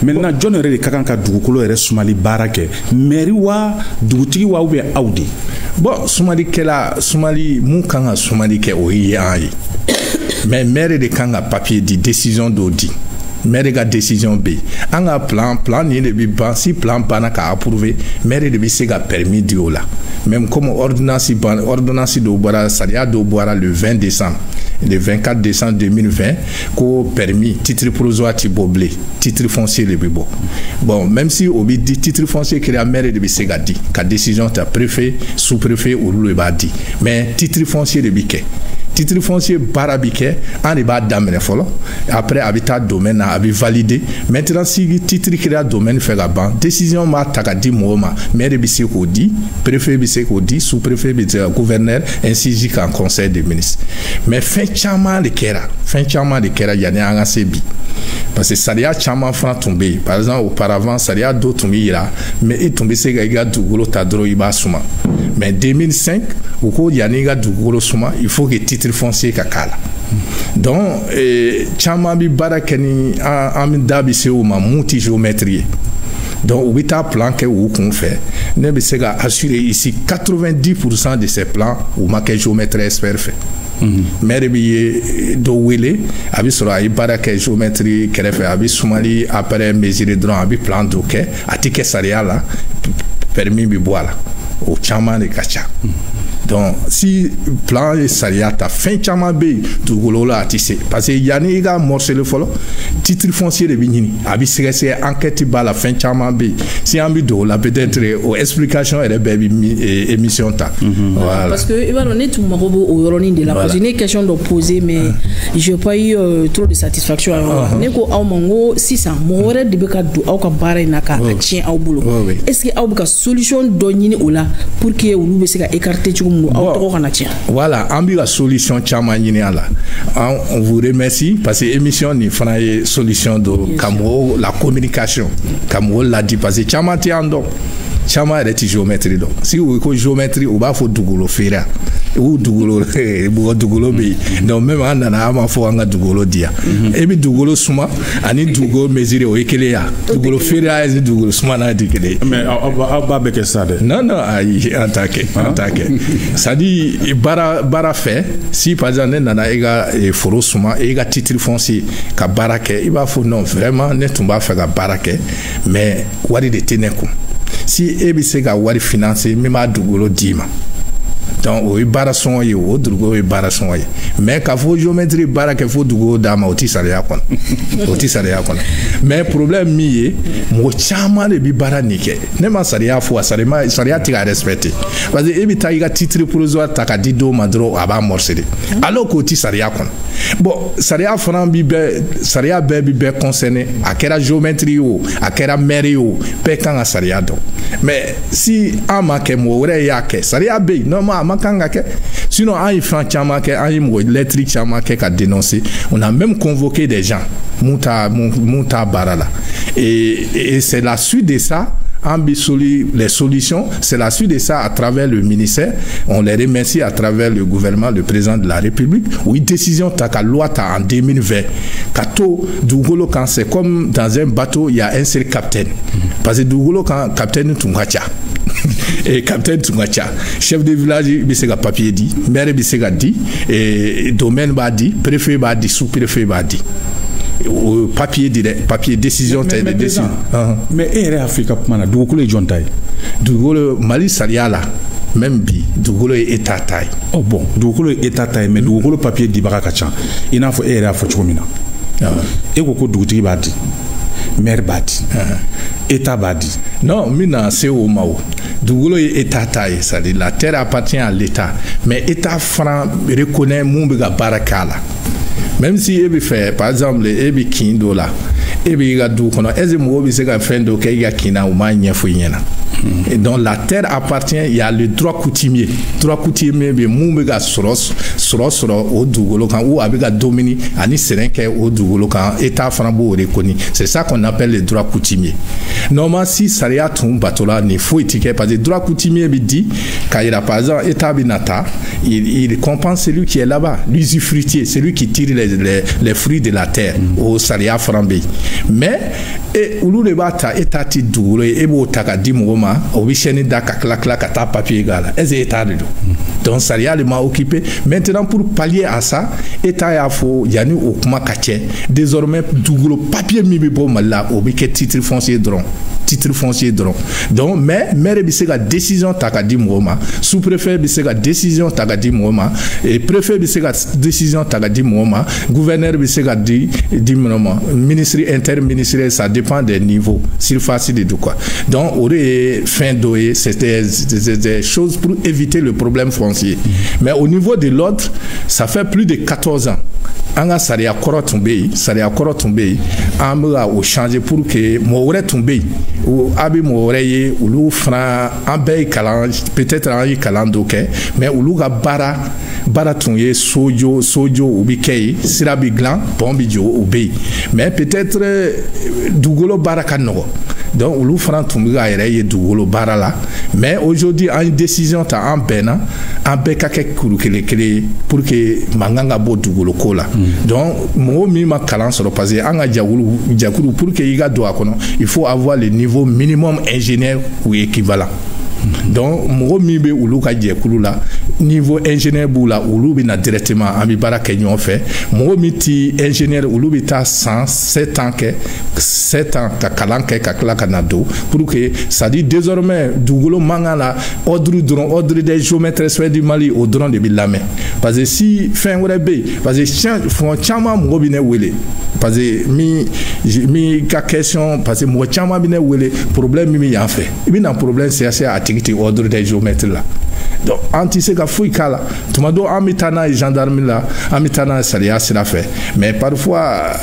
maintenant jɔn yɛrɛ de ka kan ka dugukolo yɛrɛ sumali baara kɛ maire wa dugutigi wa ou bien aw de bon sumali mun kan ka sumali kɛ o ye an ye mais maire de kan ka papier di décision dɔ di maire ka décision bɛ yen an ka plan nin de bɛ ban si plan banna ka approuver maire de bɛ se ka permis di o la même comme ordonnance dɔw bɔra sariya dɔw bɔra le 20 décembre le 24 décembre 2020 ko permis titre provisoire ti bɔ bilen titre foncier de bɛ bɔ bon même si o bɛ di titre foncier kɛra maire de bɛ se ka di ka décision ta préfet sous-préfet olu de b'a di mais titre foncier de bɛ kɛ titre foncier baara bi kɛ an de b'a daminɛ fɔlɔ après a bɛ taa domaine na a bɛ valider maintenant si titre kɛra domaine fɛ ka ban décision b'a ta ka di mɔgɔ ma maire bɛ se k'o di préfet bɛ se k'o di sous-préfet bɛ se ka gouverneur ainsi jusqu'en conseil des ministres mais fɛn caman de kɛra yanni an ka se bi parce que sariya caman fana tun bɛ yen par exemple auparavant sariya dɔ tun bɛ yira mais e tun bɛ se ka i ka dugukolo ta dɔrɔn i b'a suma mais 2005 u ko yanni i ka dugukolo suma il faut que titre foncier ka k'a la donc caman bɛ baara kɛ ni an da bɛ se o ma mun tɛ géométrie ye donc u bɛ taa plan kɛ u kun fɛ ne bɛ se ka assurer ici 90% de ces plans u ma kɛ géomètre expert fɛ maire bɛ ye dɔ wele a bɛ sɔrɔ a ye baara kɛ géométrie kɛrɛfɛ a bɛ sumali après mesurer dɔrɔn a bɛ plan dɔ kɛ a tɛ kɛ sariya la permis bɛ bɔ a la o caman de ka ca donc si plan ye sariya ta fɛn caman bɛ yen dugukolo la a tɛ se parce que yanni i ka morceler fɔlɔ titre foncier de bɛ ɲini a bɛ sɛgɛsɛgɛ enquête b'a la fɛn caman bɛ yen si an bɛ don o la peut-être o explication yɛrɛ bɛɛ bɛ émission ta. Voilà. Parce que i b'a dɔn ne tun mago b'o yɔrɔnin de la parce que ne ye question dɔ poser mais j'ai pas eu trop de satisfaction ne ko aw ma n ko sisan mɔgɔ wɛrɛ de bɛ ka don aw ka baara in na ka tiɲɛ aw bolo est-ce que aw bɛ ka solution dɔ ɲini o la pour que olu bɛ se ka écarter cogo min aw tɔgɔ kana tiɲɛ. Voilà an bɛ ka solution caman ɲini a la on vous remercie parce que émission nin fana ye solution dɔ ka mɔgɔw la communication ka mɔgɔw ladi parce que caman tɛ an dɔn caman yɛrɛ tɛ géométrie dɔn si u ko géométrie u b'a fɔ dugukolo feere u dugukolo bɛ yen donc même an nana an b'a fɔ an ka dugukolo di yan e bɛ dugukolo suma ani dugukolo mesurer o ye kelen ya dugukolo feere ani dugukolo suma n'a tɛ kelen ye. mais aw b'a bɛɛ kɛ sa dɛ. non ayi an t'a kɛ c'est à dire baara fɛ si par exemple ne nana e ka foro suma e ka titre foncier ka baara kɛ i b'a fɔ non vraiment ne tun b'a fɛ ka baara kɛ mais wari de tɛ ne kun si e bɛ se ka wari financer min b'a dugukolo d'i ma donc o ye baara sɔngɔ ye o dugu ye baara sɔngɔ ye mais k'a fɔ géométrie baara kɛ fo dugu d'a ma o ti sariya kɔnɔ o ti sariya kɔnɔ mais problème min ye mɔgɔ caman de bi baara nin kɛ ne ma sariya fɔ a sariya ti ka respecter parce que e bi taa i ka titre provisoire ta ka di dɔw ma dɔrɔn a b'a morceler alors k'o ti sariya kɔnɔ bon sariya fana bi bɛɛ sariya bɛɛ bi bɛɛ concerné a kɛra géométrie o a kɛra maire o bɛɛ kan ka sariya dɔn mais si an ma kɛ mɔgɔ wɛrɛ y'a kɛ sariya bɛ yen normalement a ma kan ka kɛ sinon an ye fɛn caman kɛ an ye mɔgɔ lettre caman kɛ ka dénoncer on a même convoqué des gens mun t'a baara la et c'est la suite de ça. Les solutions, c'est la suite de ça à travers le ministère. On les remercie à travers le gouvernement, le président de la République. Oui, décision ta loi ta en 2020. Kato Dougolo quand c'est comme dans un bateau, il y a un seul capitaine. Parce que Dougolo quand capitaine Tungacha. Et capitaine Tungacha, chef de village, il s'est papier dit, maire il s'est dit, et domaine va dit, préfet va dit, sous-préfet va dit. Papier direct, papier décision mais décision. Mais et Afrique mana dugukolo jon tay. Dugukolo Mali sariya la même bi dugukolo état tay. Oh bon, dugukolo état tay mais dugukolo papier di baka ka can. Ina fo e afo chomina. E ko dugutigi ba di. Maire ba di. État ba di. Non, mina c'est au Mao. Dugukolo état tay, c'est-à-dire la terre appartient à l'état, mais état franc reconnaît mon biga barakala. Même si il fait par exemple il kindo là il ga du kono ezemo bi se ga fendo ke ya kina ou ma nyefo nyena et donc la terre appartient, il y a le droit coutumier be mu ga soros au dugolo kan ou abiga domini ani serenke au dugolo kan état franbo reconnu, c'est ça qu'on appelle le droit coutumier. Normalement si saria tum batola ni faut étiqueter parce que droit coutumier bi dit quand il a par exemple état binata il compense celui qui est là-bas, l'usufruitier, celui qui tire les fruits de la terre au saria frambé. Mais et ulu le bata état ti dugolo e bo taka di moma o bicheni da ka ta papier gala ez état de donc saria le m'a occupé. Maintenant pour pallier à ça état ya fo yani o kuma kache désormais dugolo papier mi bi bo mala o bi ke titre foncier dron donc mais maire bi se ga décision taka di moma sous-préfet bi se ga décision taka di moma et préfet bi se ga décision taka di moma gouverneur bi se ga di moma ministre interministériel, ça dépend des niveaux surface de quoi. Donc aurait fin d'oe c'était des choses pour éviter le problème foncier. Mais au niveau de l'autre, ça fait plus de 14 ans. Anga saria koro tombe amra o changer pour que moore tombe ou abi moore ye ulu fra ambe kalan peut-être en kalan doke mais ulu ga bara tunye sojo ubikei sirabi glan bombi jo obey mais peut-être dugolo baraka no donc ulu fra tombe ga ye dugolo barala mais aujourd'hui en décision ta en bena en beka ke kurukele pour que manganga bo dugolo kola. Donc mo mi ma kalan soro parce que anga jakuru pour que iga do akono il faut avoir le niveau minimum ingénieur ou équivalent. Donc mo mi be ulu ka jakuru la niveau ingénieur bula ulu bi na directement ami baraka nyon fait mo mi ti ingénieur ulu bi ta 107 ans ka kalan ke ka kala kanado pour que ça dit désormais dugolo mangala ordre des géomètres du Mali au drone de Bilame parce que si fin wrebe parce que font chama mo bi ne wele parce que mi ka question parce que mo chama bi ne wele problème mi en fait il y a un problème c'est assez activité ordre des géomètres là. Donc anti-sega fouikala tumado amitana et gendarmerie là amitana saria sera fait mais parfois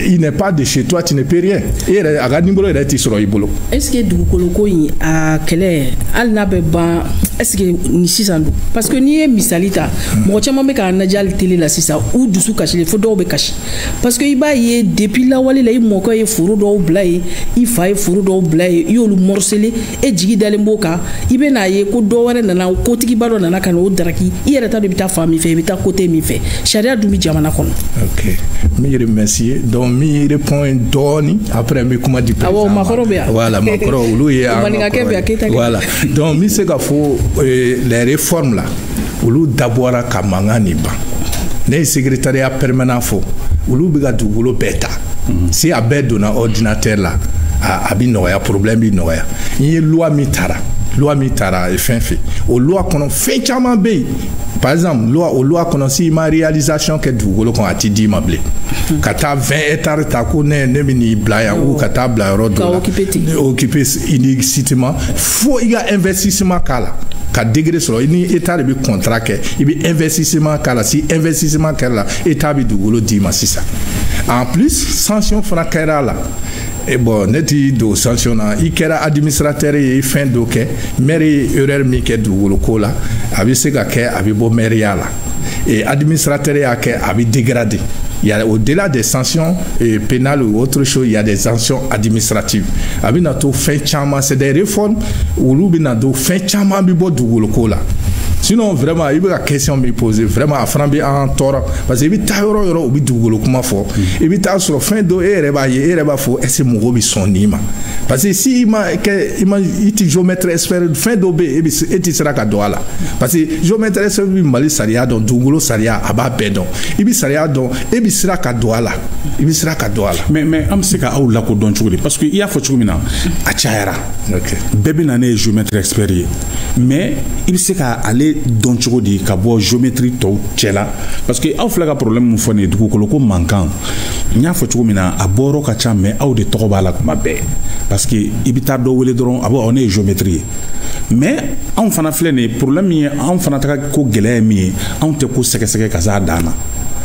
il n'est pas de chez toi tu ne peux rien et agadingolo est sur ibolo. Est-ce que dugukolo ko yi a kele al na be ba est-ce que ni sisando parce que ni misalita mo chama be ka na jal télé la sisa ou dusu kashi le fodo be kashi parce que iba ye depuis la wali la mo ko ye furu do blay i fa ye furu do blay yo lu morcelé e jigi dale mboka ibe na ye ko do ware na kotigi baro nana kana o daraki i yɛrɛ ta de bita famille fait bita côté mi fait charia dumi jamana kono. OK mi remercie donc mi répond doni après mi kuma di président voilà makoro ulu ye voilà donc mi se ka fo les réformes là ulu d'abord ka mangani ba ne secrétariat permanent fo ulu biga dugulo beta si a be dona ordinateur là a bi noya problème bi noya ni loi mi tara loi mi tara et fin fait o loi kono fin chama be par exemple loi kono si ma réalisation que dugukolo kon ati di mable kata 20 hectares ta ko ne mini blaya ou kata bla road occupé illicitement faut il y a investissement kala ka degré sur ni état de contrat que il investissement kala si investissement kala état bi dugukolo di ma sisa en plus sanction fana kera la et bon neti do sanctionna i kera administrateur e fin do ke maire erreur mi ke dugukolo ko la abi se ka ke abi bo maire ya la et administrateur ya ke abi dégradé. Il y a au-delà des sanctions pénales ou autre chose, il y a des sanctions administratives. Abinato fait chama, c'est des réformes où l'ubinato fait chama bibo dugukolo ko la. Sinon vraiment il y a une question me poser vraiment à frambi en tort parce que il y a yoro obi dugukolo kuma fo il y a sur fin do ereba fo ese mo bi sonima parce que si ima iti géomètre expert fin do be eti sera ka doala parce que géomètre expert bi mali saria don dugukolo saria aba bedon ibi saria don ebi sera ka doala mais am se ka aw la ko don chuguli parce que il y a fo chugumina a chaira OK bebe na ne géomètre expert mais il se ka aller don chogo di ka bo géométrie to tchela parce que aw flaga problème mu fone dugukolo ko mankan nya fo chugumina a boro ka cha mais aw de to bala kuma be parce que ibita do wele doron abo on est géométrie mais on fana flene problème yi on fana ta ko gele mi on te ko seke ka za dana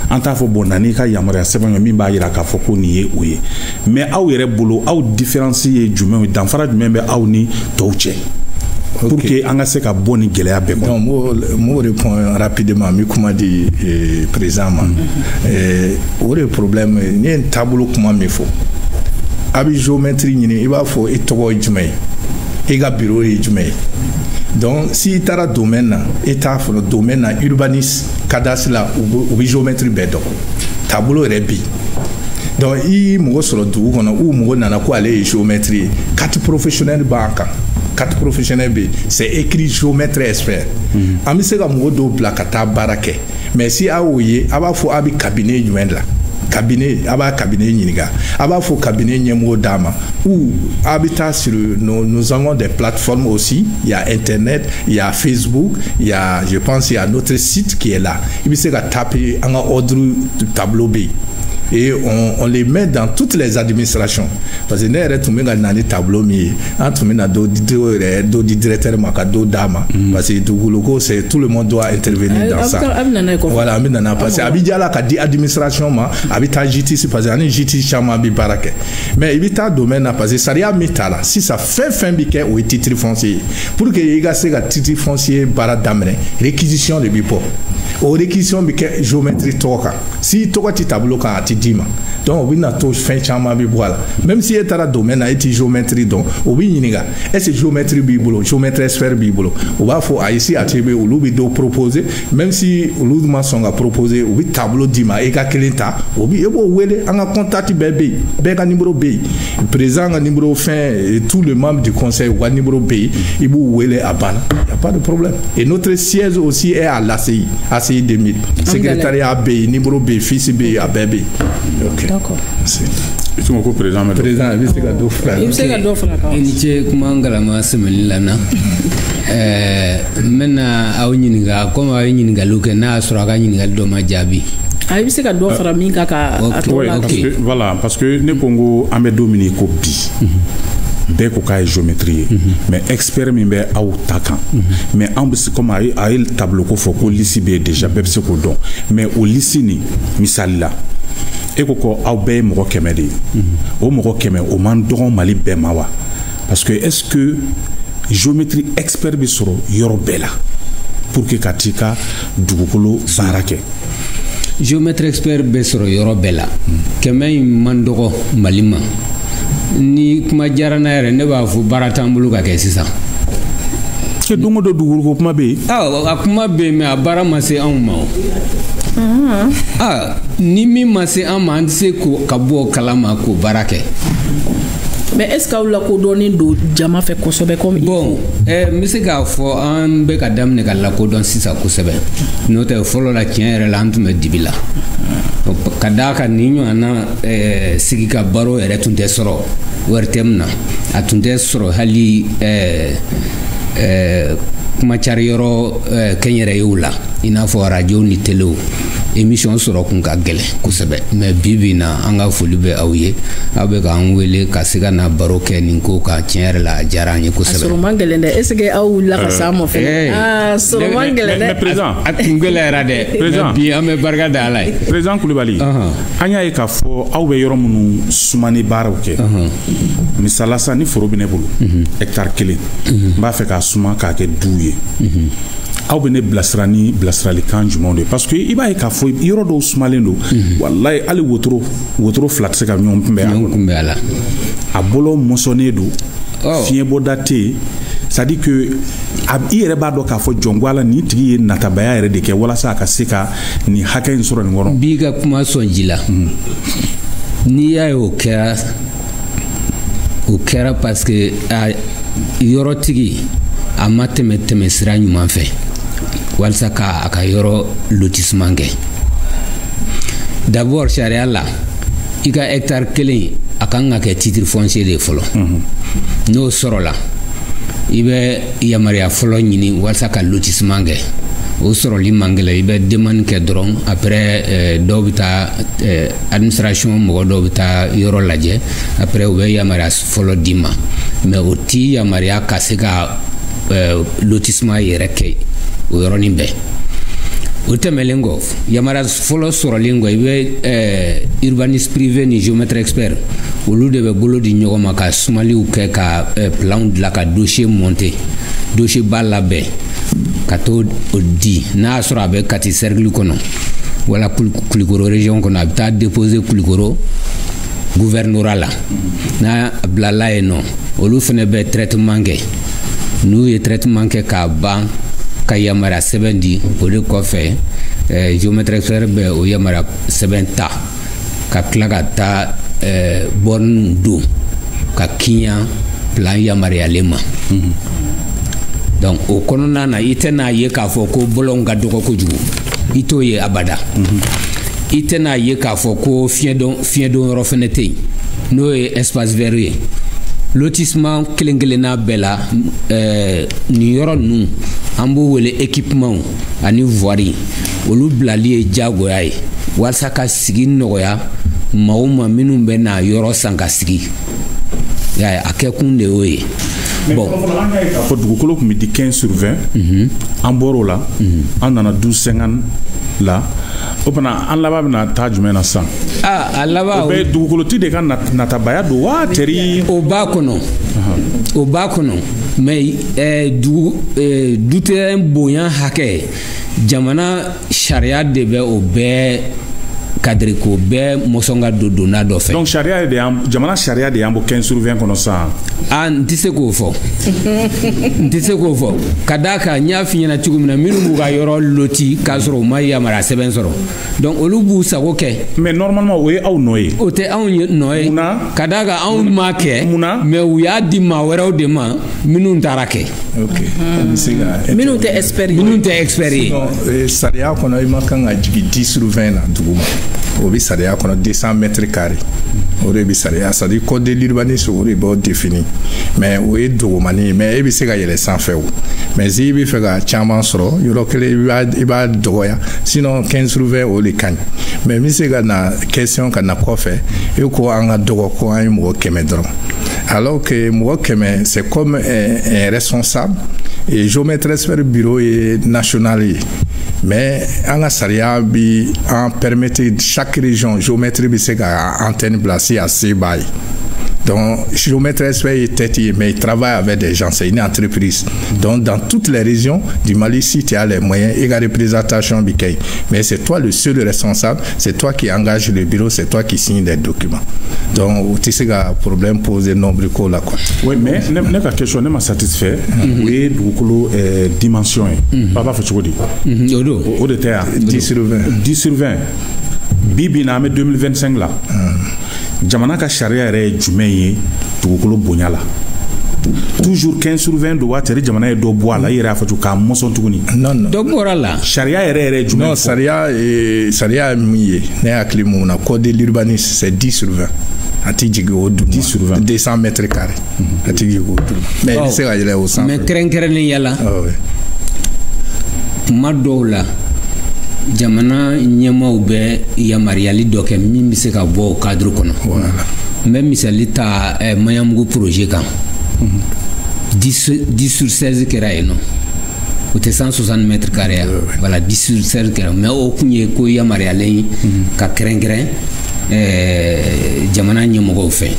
en ta fo bonani ka yamara seben mi ba yira ka fo ko ni e oye mais aw yere bolo aw différencier jume dans fara jume be aw ni to che pour que anga se ka boni geleya be ko. Moi répond rapidement mi kuma di présentement le problème ni un tableau kuma mi fo abi géométrie ni il va faut et to jume et ga bureau et jume donc si tara domaine na état fo domaine na urbanisme cadastre la ou géométrie be do tableau rebi donc i mo solo du kono ou mo nana ko aller géométrie quatre professionnels banca 4 professionnels B, c'est écrit géomètre expert. Ami se ka mo do bla kata barake. Mais si a oye, aba fo abi cabinet nyendla. Cabinet aba cabinet nyiniga. Aba fo cabinet nyemo dama ou habitat sur nous avons des plateformes aussi, il y a internet, il y a Facebook, il y a je pense il y a notre site qui est là. Il se ka taper en ordre du tableau B. Et on les met dans toutes les administrations parce que n'est tout dans les tableaux mi entre na do directeur makado dama parce que dugukolo c'est tout le monde doit intervenir dans ça voilà amina parce que abidjala ka di administration ma abita justice parce que ani justice chama bi barake mais ibita domaine parce que saria mitala si ça fin biké ou titre foncier pour que il se ga titre foncier bara damre réquisition de bipo o réquisition biké géométrie toka si toka ti tableau ka dima donc on a tout fin chama bi voilà même si est à la domaine a été géométrie donc obi nyiniga est géométrie bibolo géométrie sphère bibolo on va faut ici attribuer ou lubi do proposer même si lubi maçon a proposé obi tableau dima e ka kelenta obi ebo wele anga contact bébé bega numéro B présent a numéro fin et tous les membres du conseil ou numéro B ibu wele abana y a pas de problème et notre siège aussi est à l'ACI 2000 secrétariat B numéro B fils B à bébé. Okay. D'accord. Merci. Tu m'as compris, président, il se gado frère. Il se gado frère. Iniche kumangala masemeli lana. Mena awnyinga koma awnyinga luke na asuraga nyinga do majabi. Ah, il se gado frère minga ka atola. Voilà, parce que ne Congo amé dominer ko bi. Bɛɛ ko k'a ye géométrie ye mais expert min bɛ aw ta kan mais an bɛ se comme a ye tableau ko fɔ ko lisi bɛ déjà bɛɛ bɛ se k'o dɔn mais o lisi nin misali la e ko ko aw bɛɛ ye mɔgɔ 100 de ye o mɔgɔ 100 o man dɔgɔn Mali bɛɛ ma wa parce que est-ce que géométrie expert bɛ sɔrɔ yɔrɔ bɛɛ la pour que ka t'i ka dugukolo baara kɛ géométre expert bɛ sɔrɔ yɔrɔ bɛɛ la 100 in man dɔgɔ Mali ma ni kuma jarana yɛrɛ ne b'a fɔ baara t'an bolo ka kɛ sisan ke dongo do dugukolo ko kuma bɛ yen a kuma bɛ yen mais a baara ma se anw ma o ni min ma se an ma an tɛ se ka bɔ kalama k'o baara kɛ mais est-ce que aw lakodɔnnen don jama fɛ kosɛbɛ comme bon n bɛ se k'a fɔ an bɛ ka daminɛ ka lakodɔn sisan kosɛbɛ n'o tɛ fɔlɔ la tiɲɛ yɛrɛ la an tun bɛ dibi la ka d'a kan ni ɲɔgɔnna sigi ka baro yɛrɛ tun tɛ sɔrɔ wari tɛ min na a tun tɛ sɔrɔ hali kuma cari yɔrɔ kɛnyɛrɛyew la i n'a fɔ radio ni telew émission sɔrɔ kun ka gɛlɛn kosɛbɛ mais bibi na an ka foli bɛ aw ye aw bɛ k'an wele ka se ka na baro kɛ nin ko kan tiɲɛ yɛrɛ la a diyara an ye kosɛbɛ. a sɔrɔ man gɛlɛn dɛ est-ce que aw wulila ka s'an ma fɛnɛ sɔrɔ man gɛlɛn dɛ. président a tun gɛlɛyara dɛ mais bi an bɛ barika da Ala ye. président Kulibali an y'a ye k'a fɔ aw bɛ yɔrɔ minnu sumani baaraw kɛ misala sa ni foro bɛ ne bolo hectare 1 n b'a fɛ k'a suma k'a kɛ du ye aw bɛ ne bilasira ni bilasiralikan jumɛnw de parce que i b'a ye k'a fɔ yɔrɔ dɔw sumalen don walayi hali wotoro 2 tɛ se ka ɲɔgɔn kunbɛn a la a bolo mɔsɔnnen don fiɲɛbɔda tɛ yen c'est à dire que i yɛrɛ b'a dɔn k'a fɔ jɔnguala nin tigi ye natabaya yɛrɛ de kɛ walasa a ka se ka nin hakɛ in sɔrɔ nin kɔrɔ. B'i ka kuma sɔn ji la n'i y'a ye o kɛra parce que yɔrɔtigi a ma tɛmɛ sira ɲuman fɛ walasa k'a ka yɔrɔ lotissement kɛ. D'abord sariya la i ka hectare 1 a kan ka kɛ titre foncier de fɔlɔ n'o sɔrɔla i bɛ yamaruya fɔlɔ ɲini walasa ka lotissement kɛ o sɔrɔli man gɛlɛn i bɛ demande kɛ dɔrɔn après dɔw bɛ taa administration mɔgɔ dɔw bɛ taa yɔrɔ lajɛ après u bɛ yamaruya fɔlɔ d'i ma mais o ti yamaruya ka se ka lotissement yɛrɛ kɛ o yɔrɔnin bɛɛ. O tɛmɛlen kɔ yamaruya fɔlɔ sɔrɔlen kɔ i bɛ urbaniste privé ni géomètre expert olu de bɛ bolo di ɲɔgɔn ma ka sumaliw kɛ ka plan dilan ka dossier monter dossier ba labɛn ka t'o di n'a y'a sɔrɔ a bɛ Kati cercle kɔnɔ wala Kulikoro région kɔnɔ a bɛ taa déposer Kulikoro gouvernorat la n'a bilala yen nɔ olu fana bɛ traitement kɛ n'u ye traitement kɛ k'a ban ka yamaruya sɛbɛn di o de kɔfɛ géomètre expert bɛ o yamaruya sɛbɛn ta ka tila ka taa borne don ka kiɲa plan yamaruyalen ma donc o kɔnɔna na i tɛna ye k'a fɔ ko bɔlɔn ka dɔgɔ kojugu i t'o ye abada i tɛna ye k'a fɔ ko fiɲɛdon yɔrɔ fɛnɛ tɛ yen n'o ye espace vert ye lotissement kelen-kelenna bɛɛ la nin yɔrɔ ninnu an b'o wele équipement ani voirie olu bilali ye diyagoya ye walasa ka sigi nɔgɔya maa o maa minnu bɛ na yɔrɔ san ka sigi a kɛkun de y'o ye. Bon an y'a ye k'a fɔ dugukolo tun bɛ di 15/20 an bɔr'o la an nana 12/50 la o fana an laban bɛna taa jumɛn na sisan. A laban o bɛ dugukolotigi de ka natabaya don wa teri. o b'a kɔnɔ mais dutɛrɛn bonya hakɛ jamana sariya de bɛ o bɛɛ cadre ko bɛɛ mɔsɔn ka don donna dɔ fɛ. donc jamana sariya de y'an bɔ 15/20 kɔnɔ sisan. n tɛ se k'o fɔ ka d'a kan n y'a f'i ɲɛna cogo min na minnu b'u ka yɔrɔ loti k'a sɔrɔ u ma yamaruya sɛbɛn sɔrɔ donc olu b'u sago kɛ. mais normalement o ye aw nɔ ye. o tɛ anw nɔ ye. munna ka d'a kan anw ma kɛ. munna mais u y'a di maa wɛrɛw de ma minnu taara kɛ. ok minnu tɛ expert ye. sariya kɔnɔ i ma kan ka jigin 10/20 na duguma o bɛ sariya kɔnɔ 200 mètres carrés o de bɛ sariya c'est à dire code de l'urbanisme o de b'o définir mais o ye dogomani ye mais e bɛ se ka yɛlɛ sanfɛ o mais si i bɛ fɛ ka caman sɔrɔ yɔrɔ kelen i b'a dɔgɔya sinon 15/20 o de ka ɲi mais n bɛ se ka na question ka na kɔfɛ e ko an ka dɔgɔ ko an ye mɔgɔ 100 dɔrɔn alors que mɔgɔ 100 c'est comme un responsable et géomètre expert bureau est national ye mais an ka sariya bi an permettre chaque région géomètre bi se ka antenne placer à se b'a ye donc géomètre expert est tête mais il travaille avec des gens c'est une entreprise donc dans toutes les régions du Mali si tu as les moyens et la représentation bi kay mais c'est toi le seul responsable c'est toi qui engage le bureau c'est toi qui signe les documents donc tu sais que problème posé nombre ko la quoi. Oui mais ne ka question ne ma satisfait o ye dugukolo dimension ye papa fɔ cogo di o de tɛ yan 10/20 bi na an bɛ 2025 la jamana ka sariya yɛrɛ ye jumɛn ye dugukolo bonya la toujours 15 sur 20 do waati jamana ye dɔ bɔ a la i yɛrɛ y'a fɔ cogo k'a mɔsɔn tuguni. non dɔ bɔra la. sariya yɛrɛ jumɛn. non sariya min ye ne hakili mun na code de l'urbanisme c'est 10 sur 20 a ti jigin o duguma 10 sur 20 200 mètres carrés a ti jigin o duguma mais i bɛ se ka yɛlɛ o sanfɛ. mais kɛrɛnkɛrɛnnen yala kuma dɔw la jamana ɲɛmaaw bɛ yamaruyali dɔ kɛ min bɛ se ka bɔ o cadre kɔnɔ. n bɛ misali ta Mayamugu projet kan 10 sur 16 kɛra yen nɔ o tɛ 160 mètres carrés voilà 10 sur 16 kɛra mais o kun ye ko yamaruyalen ye ka kɛrɛnkɛrɛn jamana ɲɛmɔgɔw fɛ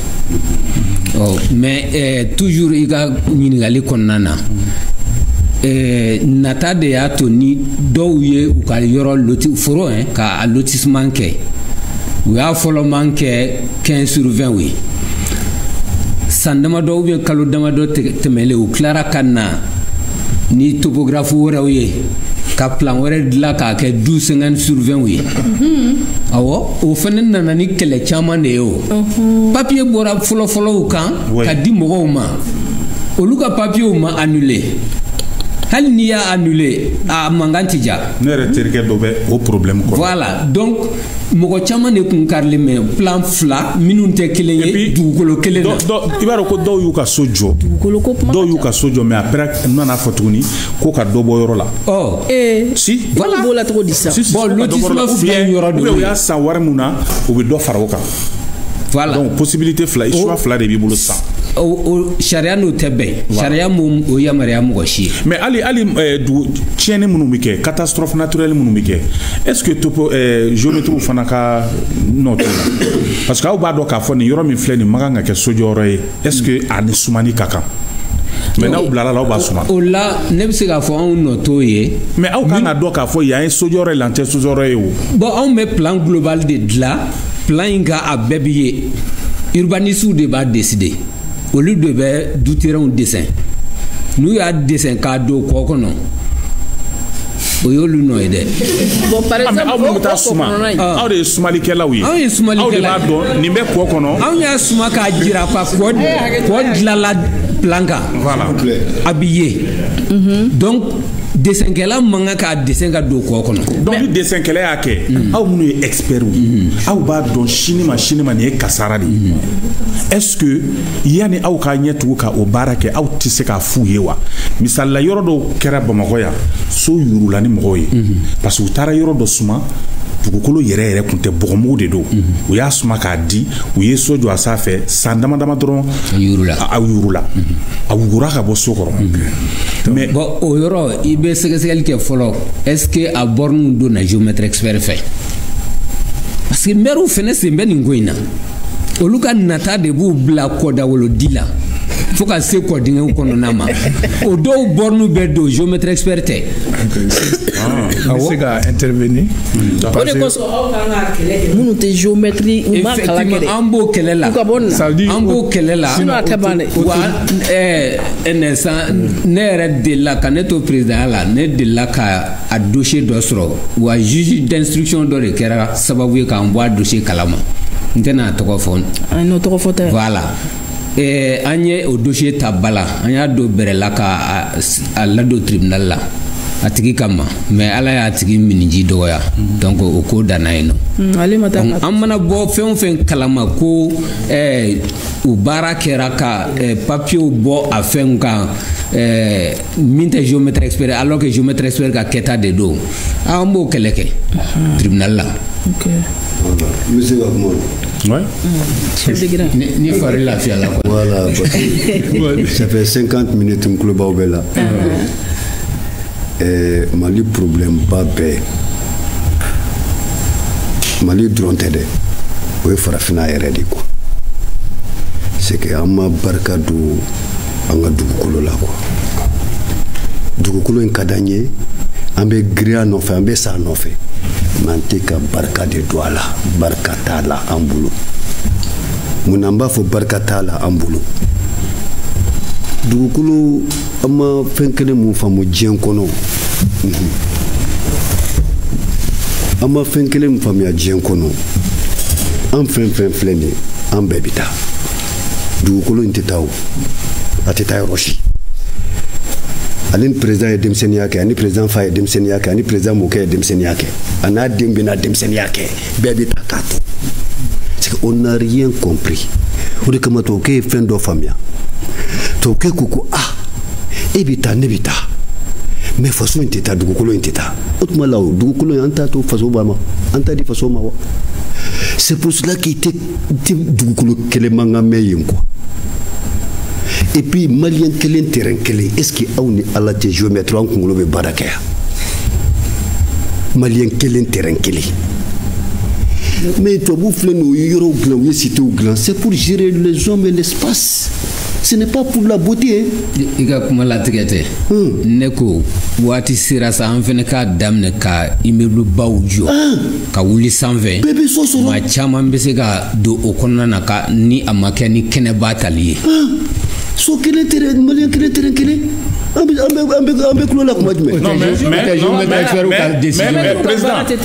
mais toujours i ka ɲininkali kɔnɔna na nata de y'a to ni dɔw ye u ka yɔrɔ foro ka lotissement kɛ u y'a fɔlɔman kɛ 15 sur 20 ye san damadɔ ou bien kalo damadɔ tɛmɛlen u tilara ka na ni topographe wɛrɛw ye ka plan wɛrɛ dilan k'a kɛ 12 sur 20 ye awɔ o fɛnɛ nana ni kɛlɛ caman de ye o papier bɔra fɔlɔfɔlɔw kan ka di mɔgɔw ma olu ka papiers ma annuler hali n'i y'a annuler a mankan ti ja. ne yɛrɛ terikɛ dɔ bɛ o problème kɔnɔ. voilà donc mɔgɔ caman de kun karilen mɛ plan 2 minnu tɛ kelen ye dugukolo kelen na. i b'a dɔn ko dɔw y'u ka so jɔ. dugukolo ko kuma dɔw y'u ka so jɔ mais après n nana fɔ tuguni ko ka dɔ bɔ yɔrɔ la. si voilà b'o la cogo di sa. bon lotissement filɛ yɔrɔ dɔ ye. u y'a san wari mun na u bɛ dɔ fara o kan. voilà donc possibilité fila choix fila de b'i bolo sisan. o sariya n'o tɛ bɛn sariya m'o o yamaruya mɔgɔ si ye. mais hali tiɲɛni minnu bɛ kɛ catastrophe naturelle minnu bɛ kɛ est ce que topo géométriw fana ka nɔ t'o la parce que aw b'a dɔn k'a fɔ nin yɔrɔ min filɛ nin ma kan ka kɛ sojɔyɔrɔ ye est ce que a ni sumani ka kan. mais n'aw bilala la aw b'a suma. o la ne bɛ se k'a fɔ anw nɔ t'o ye. mais aw kan ka dɔn k'a fɔ yan ye sojɔyɔrɔ ye lan tɛ sojɔyɔrɔ ye o. bon anw bɛ plan global de dilan plan in ka a bɛɛ bɛ ye urbanistes de b'a décider. olu de bɛ du terrainw dessin n'u y'a dessin k'a don kɔ kɔnɔ o y'olu nɔ ye dɛ. bon par exemple aw minnu bɛ taa suma aw de ye sumalikɛlaw ye. anw ye sumalikɛla aw de b'a dɔn nin bɛ kɔ kɔnɔ. anw y'a suma k'a jira ka kɔ dilanla plan kan. voilà a bɛ ye. donc desinkɛla man kan k'a dessin ka don kɔ kɔnɔ. donc ni desinkɛla y'a kɛ aw minnu ye expert ye aw b'a dɔn sini ma nin ye kasara de ye. est ce que yanni aw ka ɲɛ tugu ka o baara kɛ aw tɛ se k'a f'u ye wa misalila yɔrɔ dɔw kɛra bamakɔ yan so yurula ni mɔgɔw ye parce que u taara yɔrɔ dɔ suma dugukolo yɛrɛ tun tɛ bɔgɔmugu de don u y'a suma k'a di u ye so jɔ a sanfɛ san dama dɔrɔn a yurula a wugura ka bɔ so kɔrɔ. mais bon o yɔrɔ i bɛ sɛgɛsɛgɛli kɛ fɔlɔ est ce que a bornes donna géomètre expert fɛ parce que maire fɛnɛ sen bɛ nin ko in na olu ka nata de b'u bila kɔdawolodi la fo ka se kɔdingɛw kɔnɔna ma o dɔw bornes bɛ don géomètre expert tɛ. n bɛ se ka intervenir. o de kosɔn aw kan ka kɛlɛ kɛ minnu tɛ géométrie u ma kalan kɛ dɛ. an b'o kɛlɛ la an b'o kɛlɛ la sinon a tɛ ban dɛ. wa ne yɛrɛ delila ka ne to président la ne delila ka a dossier dɔ sɔrɔ wa juge d'instruction dɔ de kɛra sababu ye k'an bɔ a dossier kalama n tɛna a tɔgɔ fɔ. n'o tɔgɔ fɔ tɛ. voilà an ye o dossier ta ba la an y'a don bɛrɛ la ka a ladon tribunal la a tigi kama mais ala y'a tigi miniji dɔgɔya donc o ko danna yen nɔ. an mana bɔ fɛn o fɛn kalama ko u baara kɛra ka papiyew bɔ a fɛnw kan min tɛ géomètre expert alors que géomètre expert ka kɛta de don an b'o kɛlɛ kɛ tribunal la. Monsieur Gagmon. Ouais. Ni fari lafiya la quoi. Voilà. Ça fait 50 minutes que nous sommes là. Mali problème pas bé. Mali drone tede. O farafina yɛrɛ de quoi. C'est que an ma barika don an ka dugukolo la quoi. Dugukolo in ka d'an ye an bɛ giriya nɔfɛ an bɛ sa nɔfɛ. Man tɛ ka barika de don a la barika t'a la an bolo mun na an b'a fɔ barika t'a la an bolo dugukolo an ma fɛn kelen mun faamu diɲɛ kɔnɔ an ma fɛn kelen mun faamuya diɲɛ kɔnɔ an fɛn fɛn filɛ nin ye an bɛɛ bɛ taa dugukolo in tɛ taa o a tɛ taa yɔrɔ si ale ni président ye denmisɛnniya kɛ ani président fa ye denmisɛnniya kɛ ani président mɔkɛ ye denmisɛnniya kɛ a n'a den bɛna denmisɛnniya kɛ bɛɛ bɛ ta k'a to c'est qu'on n'a rien compris o de kama tɔw ye fɛn dɔ faamuya tɔw ko ko e bɛ taa ne bɛ taa mais faso in tɛ taa dugukolo in tɛ taa o tuma la o dugukolo in an t'a to faso ba ma an t'a di faso ma wa c'est pour cela qu'il tɛ dugukolo kelen mankan mɛn yen quoi et puis malien kelen terrain kelen est-ce que aw ni ala tɛ géomètre an kunkolo bɛ baara kɛ yan malien kelen terrain kelen mais tubabu filɛ nin ye u ye yɔrɔw dilan u ye citéw dilan c'est pour gérer les hommes et l'espace. Ce n'est pas pour la beauté. I ka kuma latigɛ tɛ ne ko waati sera sa an fɛnɛ k'a daminɛ ka immeuble baw jɔ ka wuli sanfɛ maa caman bɛ se ka don o kɔnɔna na ka ni a ma kɛ ni kɛnɛba tali ye so kelen tɛ maliyɛn kelen tɛ kelen an bɛ kulo la kuma jumɛn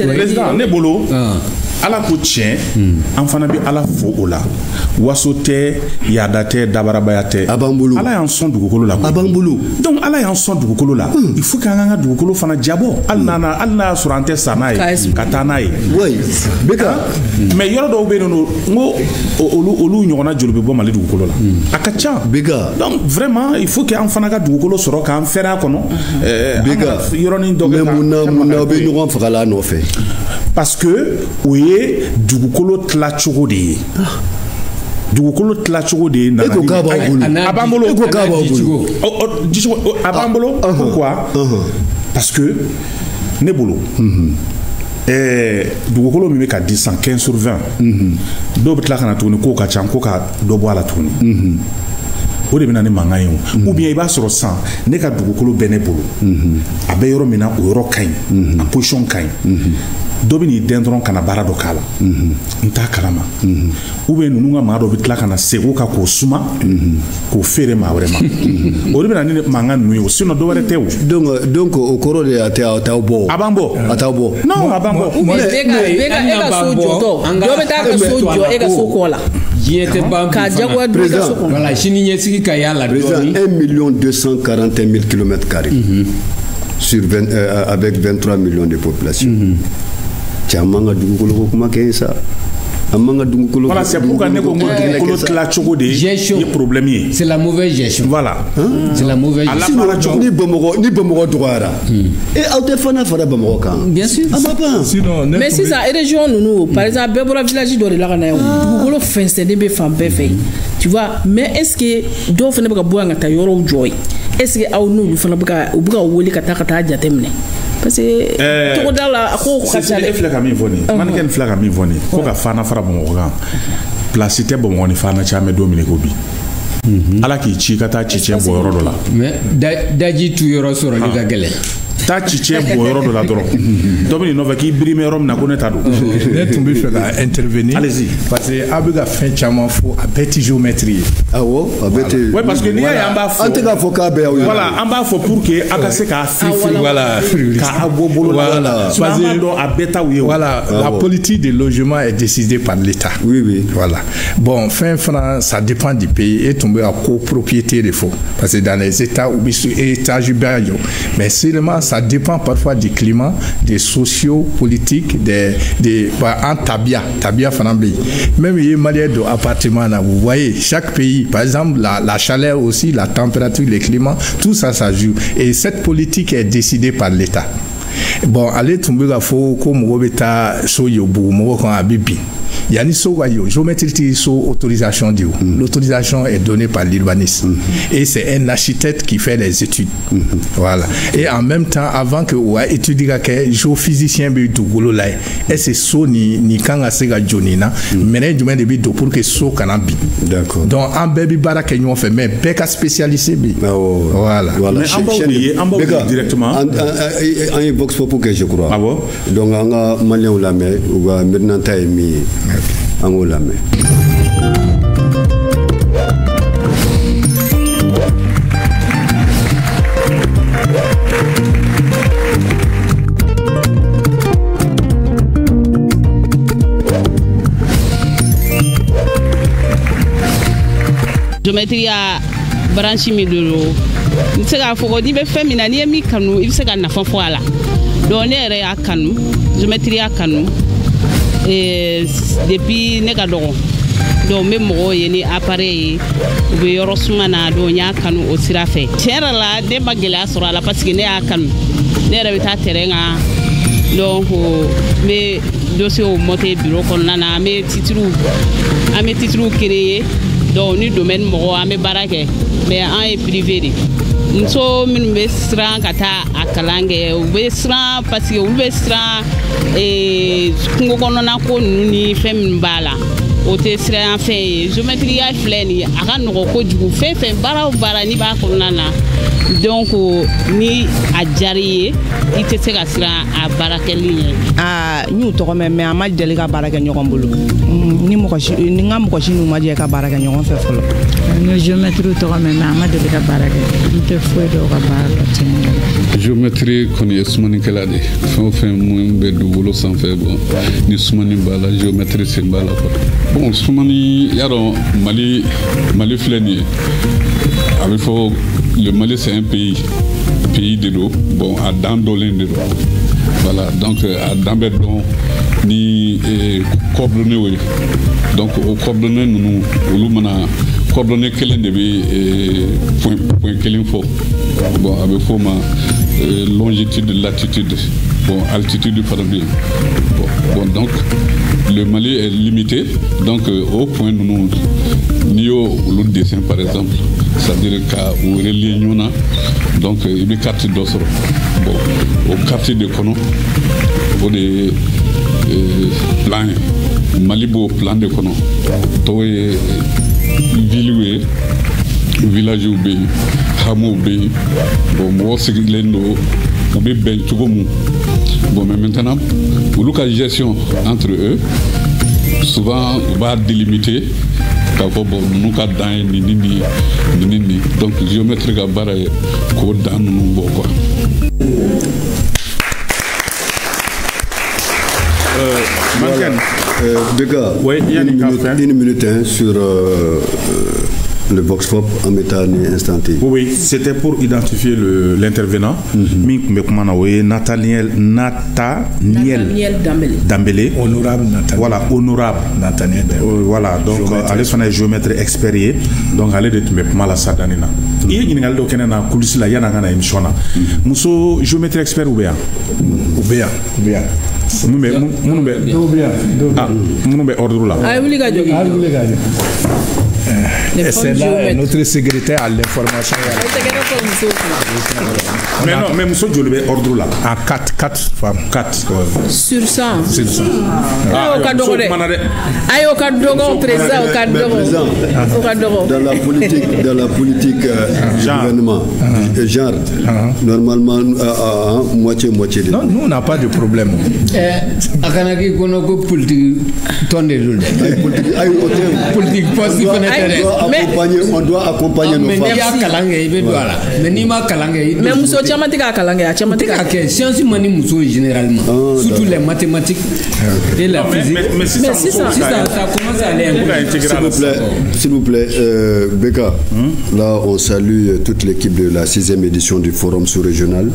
président ne bolo ala ko tiɲɛ an fana bɛ ala fo o la waso tɛ yaada tɛ dabarabaya tɛ a b'an bolo ala y'an sɔn dugukolo la a b'an bolo donc ala y'an sɔn dugukolo la il faut k'an ka dugukolo fana jabɔ hali n'a y'a sɔrɔ an tɛ sa n'a ye ka taa n'a ye mais yɔrɔ dɔw bɛ yen nɔ n ko olu ɲɔgɔnna joli bɛ bɔ mali dugukolo la a ka ca donc vraiment il faut k'an fana ka dugukolo sɔrɔ k'an fɛrɛ a kɔnɔ yɔrɔnin dɔ mais munna aw bɛ ɲɔgɔn fagala nɔfɛ parce que o ye dugukolo tilacogo de ye dugukolo tilacogo de ye a b'an bolo a b'an bolo pourquoi parce que ne bolo dugukolo min bɛ ka di san 15/20 dɔw bɛ tila ka na tuguni k'o ka ca ko ka dɔ bɔ a la tuguni o de bɛ na ni mankan ye ou bien i b'a sɔrɔ san ne ka dugukolo bɛ ne bolo a bɛ yɔrɔ min na o yɔrɔ ka ɲi a position ka ɲi dɔ bɛ n'i dɛn dɔrɔn ka na baara dɔ k'a la n t'a kalama ou bien ninnu ka maa dɔ bɛ tila ka na segin ka k'o suma k'o feere maa wɛrɛ ma o de bɛ na ni mankan ninnu ye o sinon dɔ wɛrɛ tɛ o donc o kɔrɔ de ye a t'aw bɔ a b'an bɔ a t'aw bɔ non a b'an bɔ e ka so jɔtɔ dɔ bɛ taa ka so jɔ e ka so kɔ la diɲɛ tɛ ban ka jagoya don i ka so kɔnɔ voilà sini ɲɛsigi ka y'a la dɔɔni 1,241,000 km² sur avec 23 millions de population caman ka dugukolo ko kuma kɛ sa an man ka dugukolo voilà c'est pourquoi ne ko dugukolo tila cogo de ye problème ye c'est la mauvaise gestion voilà c'est la mauvaise gestion ni Bamakɔ dɔgɔyara aw tɛ fana fara Bamakɔ kan bien sûr mais sisan région ninnu par exemple bɛɛ bɔra village dɔ de la ka na yan dugukolo fɛnsɛnni bɛ fan bɛɛ fɛ tu vois mais est-ce que dɔw fana bɛ ka bɔ yan ka taa yɔrɔw jɔ yen est-ce que aw n'olu fana bɛ ka wele ka taa jateminɛ parce que togoda la a ko ka ca e filɛ ka min fɔ nin manikɛ nin filɛ ka min fɔ nin ko ka fana fara Bamakɔ kan place tɛ Bamakɔ ni fana cɛ an bɛ don min ko bi ala k'i ci ka taa cicɛ bɔ yɔrɔ dɔ la mais daji tu yɔrɔ sɔrɔli ka gɛlɛn taa cicɛ bɔ yɔrɔ dɔ la dɔrɔn dɔ bɛ nin nɔfɛ k'i birime yɔrɔ min na ko ne ta don ne tun bɛ fɛ ka intervenir parce que aw bɛ ka fɛn caman fɔ a bɛɛ tɛ géomètre ye awɔ a bɛɛ tɛ oui parce que n'i y'a ye an b'a fɔ an tɛ k'a fɔ k'a bɛɛ y'aw ye voilà an b'a fɔ pour que a ka se k'a firifiri k'a bɔ bolo la sinon an b'a dɔn a bɛɛ t'aw ye voilà la politique de logement est décidée par l'État oui voilà bon fɛn fana ça dépend du pays et tun bɛ ka copropriété de fɔ parce que dans les États u bɛ étage bɛɛ jɔ mais seulement ça dépend parfois du climat, des socio-politiques, en tabia fanambi. Même il y a malien d'appartement là, vous voyez, chaque pays, par exemple, la chaleur aussi, la température, le climat, tout ça, ça joue. Et cette politique est décidée par l'État. Bon, allez tomber la faux, comme Robeta, Soyobu, Morocco, Abibi. Yani so wayo géométrie so autorisation du l'autorisation est donnée par l'urbanisme et c'est un architecte qui fait les études voilà et en même temps avant que ou étudier que géophysicien be dugolo là et c'est so ni kanga sega jonina mais du de bi do pour que so kana bi d'accord donc en baby baraka ñu fait mais beka spécialisé bi voilà mais en bas directement en Vox Populi je crois ah bon donc anga malien ou la mais ou maintenant taille mi Angola mais géométrie branche mi do ni se ga fo di be femina ni mi kanu il se ga na fo ala do ne re akanu géométrie akanu depuis ne ga dogo do me mo yeni appareil be yoro sumana do nya kanu o sirafe tera la de bagela sura la parce que ne akanu ne re ta terenga donc me dossier au monté bureau kon nana me titre créé donc ni domaine mo ame barake mais en privé nso min be sran kata akalange be sran parce que be sran kungo kono na ko ni fem bala o te sran fe géométrie ya fleni aka no ko jugu fe bara ni ba ko nana donc ni ajariye ite se ka sran a barake liye ñu to ko mais amal deli ka barake ñokon bulu ni mo ko ni ngam ko sinu ma je ka barake ñokon fe folo ni géométrie to ko mais amal deli ka barake te foi do ka barake géométrie kon yesmani kala de fo mo be du wolo sans fait bon ni sumani bala géométrie c'est bala ko bon sumani yaro mali fleni avec faut le Mali c'est un pays de l'eau bon à Dandolin de l'eau voilà donc à Dambedon ni coordonné oui donc au coordonné nous coordonné quel est point quel faut bon avec forme longitude latitude bon altitude par exemple bon donc le Mali est limité donc au point nous nio le dessin par exemple c'est-à-dire qu'au relier ñuna donc il y a carte d'osro bon au quartier de Kono au de plan Malibo plan de Kono to village ou be hameau be bon mo sigilendo ou be ben tugomu bon mais maintenant pour la gestion entre eux souvent on va délimiter kako bon nous ka dan ni donc géométrie ga bara ko dan nous bo quoi Beka, oui, une minute sur le Vox Pop en métal instanté. Oui, c'était pour identifier l'intervenant. Nathaniel Dambélé. Honorable Nathaniel. Voilà, honorable Nathaniel Dambélé. Voilà, donc allez son géomètre expérié. Donc allez de me mal à Sadanina. Il y a une autre na coulisse la yana na émission na. Muso géomètre expert ou bien? Bien. Mon ordre là. Et c'est là notre secrétaire à l'information. Mais non, mais monsieur Diolibé, ordre là. À 4 femmes. 4. Sur 100. Sur 100. Dans la politique du gouvernement, genre, normalement, moitié. Non, nous, on n'a pas de problème. Politique positive. On doit accompagner nos femmes. Mais Mousso Tchamatika Kalange, Tchamatika. Sciences mani Mousso généralement. Surtout les mathématiques et la physique. Mais si ça commence à aller un peu. S'il vous plaît, Beka, là on salue toute l'équipe de la 6e édition du Forum sous-régional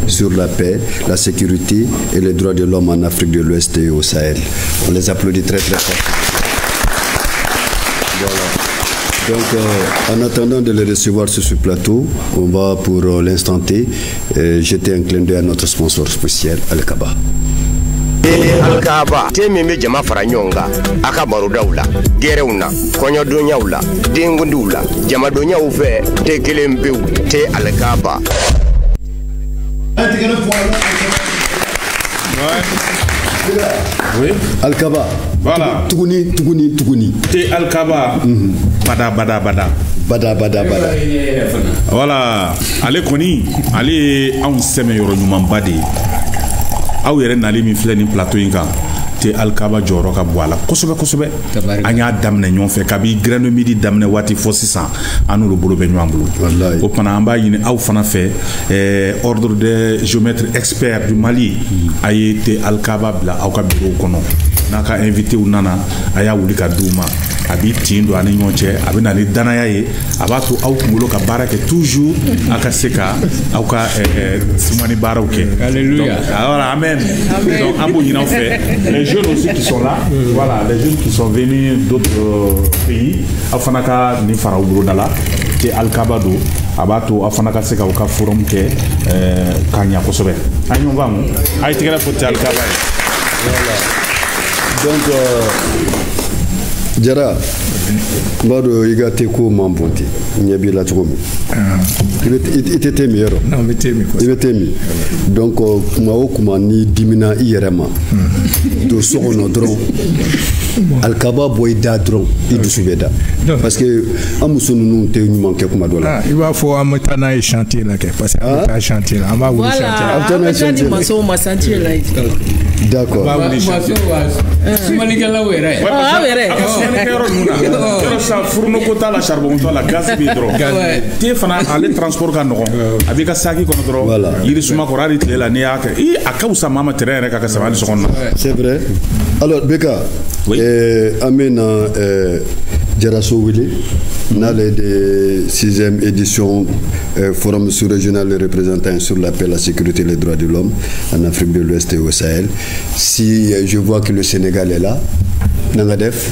sur la paix, la sécurité et les droits de l'homme en Afrique de l'Ouest et au Sahel. On les applaudit très très fort. Voilà. Donc, en attendant de les recevoir sur ce plateau, on va pour l'instant T jeter un clin d'œil à notre sponsor spécial, Al-Kaba. Al-Kaba, te meme jama faranyonga, aka barudawla, gerewna, konyo donyawla, dengundula, jama donyawufe, te kelembeu, te Al-Kaba. Oui. Al-Kaba. Voilà. Tuguni. Te Al-Kaba. Bada. Voilà. Allez koni, allez on sème yoro nyuman bade. Aw yere nali mi fleni plateau inga. Te Al-Kaba joro ka boala. Kosobe. Anya damne nyon fe kabi grano midi damne wati fo 600 anu lo bolo be nyuan bolo. Wallahi. O pana amba yini aw fana fe ordre de géomètre expert du Mali a été Al-Kaba bla aw ka bureau kono. n'a ka invité u nana a y'a wuli ka d'u ma a b'i tin don ani ɲɔgɔn cɛ a bɛ na ni danaya ye a b'a to aw kunkolo ka baara kɛ toujours a ka se ka aw ka sumani baaraw kɛ. Alléluia. Alors amen. Donc an b'o ɲini aw fɛ les jeunes aussi qui sont là voilà les jeunes qui sont venus d'autres pays aw fana ka nin fara u boloda la te Alkaba do a b'a to aw fana ka se ka u ka forum kɛ k'a ɲɛ kosɛbɛ a ɲɔgɔn faamu a ye tigɛrɛ fɔ te Alkaba ye. Voilà. Donc Jara mbado iga te ko mambonti nyebi la tsomi ite temi yero non mi temi ko ibe temi donc kuma o kuma ni dimina iyerema do sokono dron Alkaba boy da dron idu subeda parce que amusunu nu te nyuma ke kuma dola il va faut amutana et chanter là parce que on va chanter là on va vous chanter amutana chanter maso ma chanter là d'accord sumani kala wera ah wera sa fourneau ko ta la charbon to la gaz bi dro te fana ale transport ka no abi ka saki ko dro yiri suma ko rari tele la ne ya ka akausa mama terrain ka sama so konna c'est vrai. Alors Beka amena Jaraso Wili dans la 6e édition forum sous-régional de représentants sur la paix, la sécurité et les droits de l'homme en Afrique de l'Ouest et au Sahel. Si je vois que le Sénégal est là, Nangadef,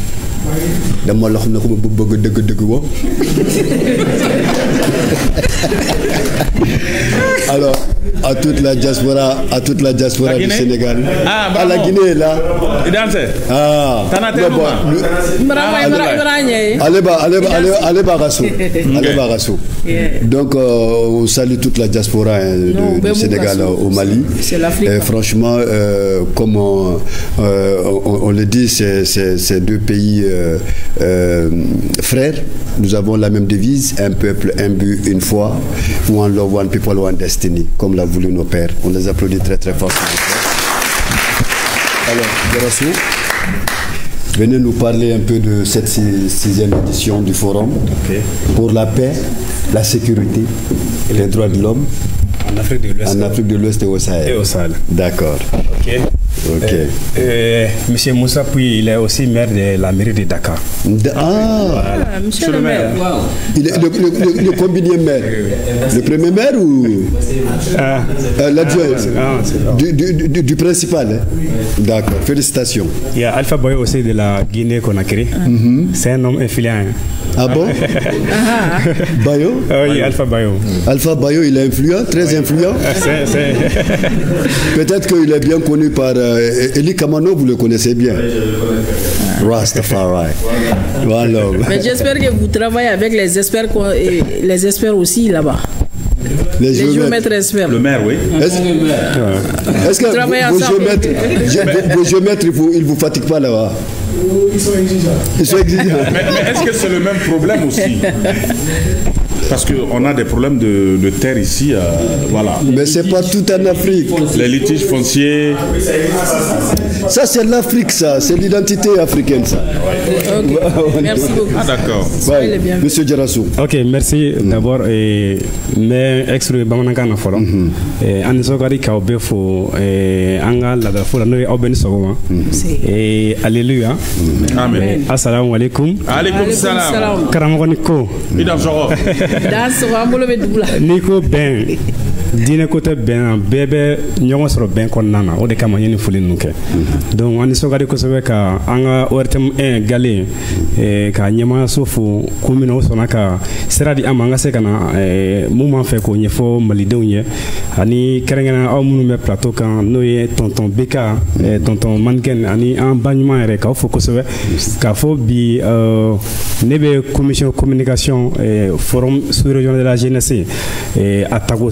alors à toute la diaspora du Sénégal, à la Guinée là. Allez Barassou. Donc on salue toute la diaspora du Sénégal au Mali. Franchement, comme on le dit, c'est deux pays frères. Nous avons la même devise, un peuple, un but, une foi. One love, one people, one destiny, comme l'a voulu nos pères. On les applaudit très très fort. Alors, Jarassou, venez nous parler un peu de cette 6e édition du forum pour la paix, la sécurité et les droits de l'homme en Afrique de l'Ouest et au Sahel. D'accord. Monsieur Moussa Pouy, il est aussi maire de la mairie de Dakar. Monsieur le maire. Il est le combien maire? Le premier maire ou l'adjoint du principal? D'accord, félicitations. Il y a Alpha Bayo aussi de la Guinée-Conakry. C'est un homme influent. Ah bon? Bayo? Oui, Alpha Bayo. Alpha Bayo, il est influent, très influent. Peut-être qu'il est bien connu par Eli Kamano, vous le connaissez bien. Rastafari. Voilà. Mais j'espère que vous travaillez avec les experts aussi là-bas. Les géomètres experts. Le maire, oui. Est-ce que vos géomètres, ils ne vous fatiguent pas là-bas? Ils sont exigeants. Mais est-ce que c'est le même problème aussi? Parce qu'on a des problèmes de terre ici, voilà. Mais c'est pas tout en Afrique. Les litiges fonciers. Ça, c'est l'Afrique, ça. C'est l'identité africaine, ça. Okay. Merci beaucoup. Ah, d'accord. Ouais. Monsieur Jarassou. Ok, merci d'abord. Mais extrait Bamanangana Forum. Anisogari Kaobefo, Anga Ladafola, Noé Oben Sogoma. Et Alléluia. Amen. Assalamu alaikum. Alaikum salam. Karamoniko. Niko Ben dine côté Ben bébé ñongo soro Ben kon nana o de kama ñeni fulin nuke donc on so gadi ko so ka anga ortem galé ka ñema sofu kumino sonaka seradi amanga se kana moment fait ko ñefo mali dewnye ani kerengena aw munu me plateau kan noye tonton Beka tonton Manken ani en bagnement re ka fo ko so ka fo bi nebe commission communication forum sous-régional de la jeunesse atago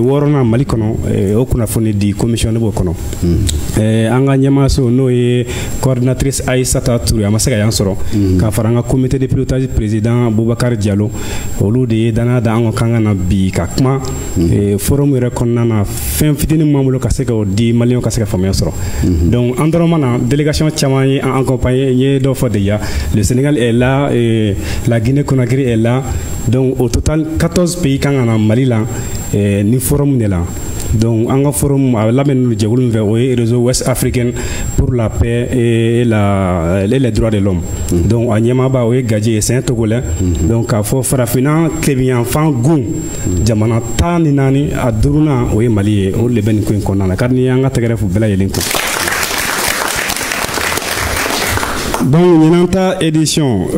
worona mali kono o kuna foni di commission bo kono anga nyama so no e coordinatrice Aïssata Touré amasega yansoro ka faranga comité de pilotage président Boubacar Diallo olu de dana da ango kanga na bi kakma forum re konna na fem fitini mamulo ka seka di malien ka seka famia soro donc andromana délégation chamani en accompagné nye do fodeya le Sénégal est là et la Guinée-Conakry est là. Donc au total 14 pays quand on a Mali là ni forum n'est là donc an ka forum a labɛnnen don jɛkulu min fɛ o ye réseau ouest africain pour la paix et les droits de l'homme donc a ɲɛmaaba o ye gaji ye c'est un togolais donc k'a fɔ farafinna kebiyanfan gun jamana 14 a 5nan o ye mali ye o de bɛ nin ko in kɔnɔna na kadi ni an ka tɛgɛrɛ fo bɛɛ lajɛlen ko. Donc, Ninanta édition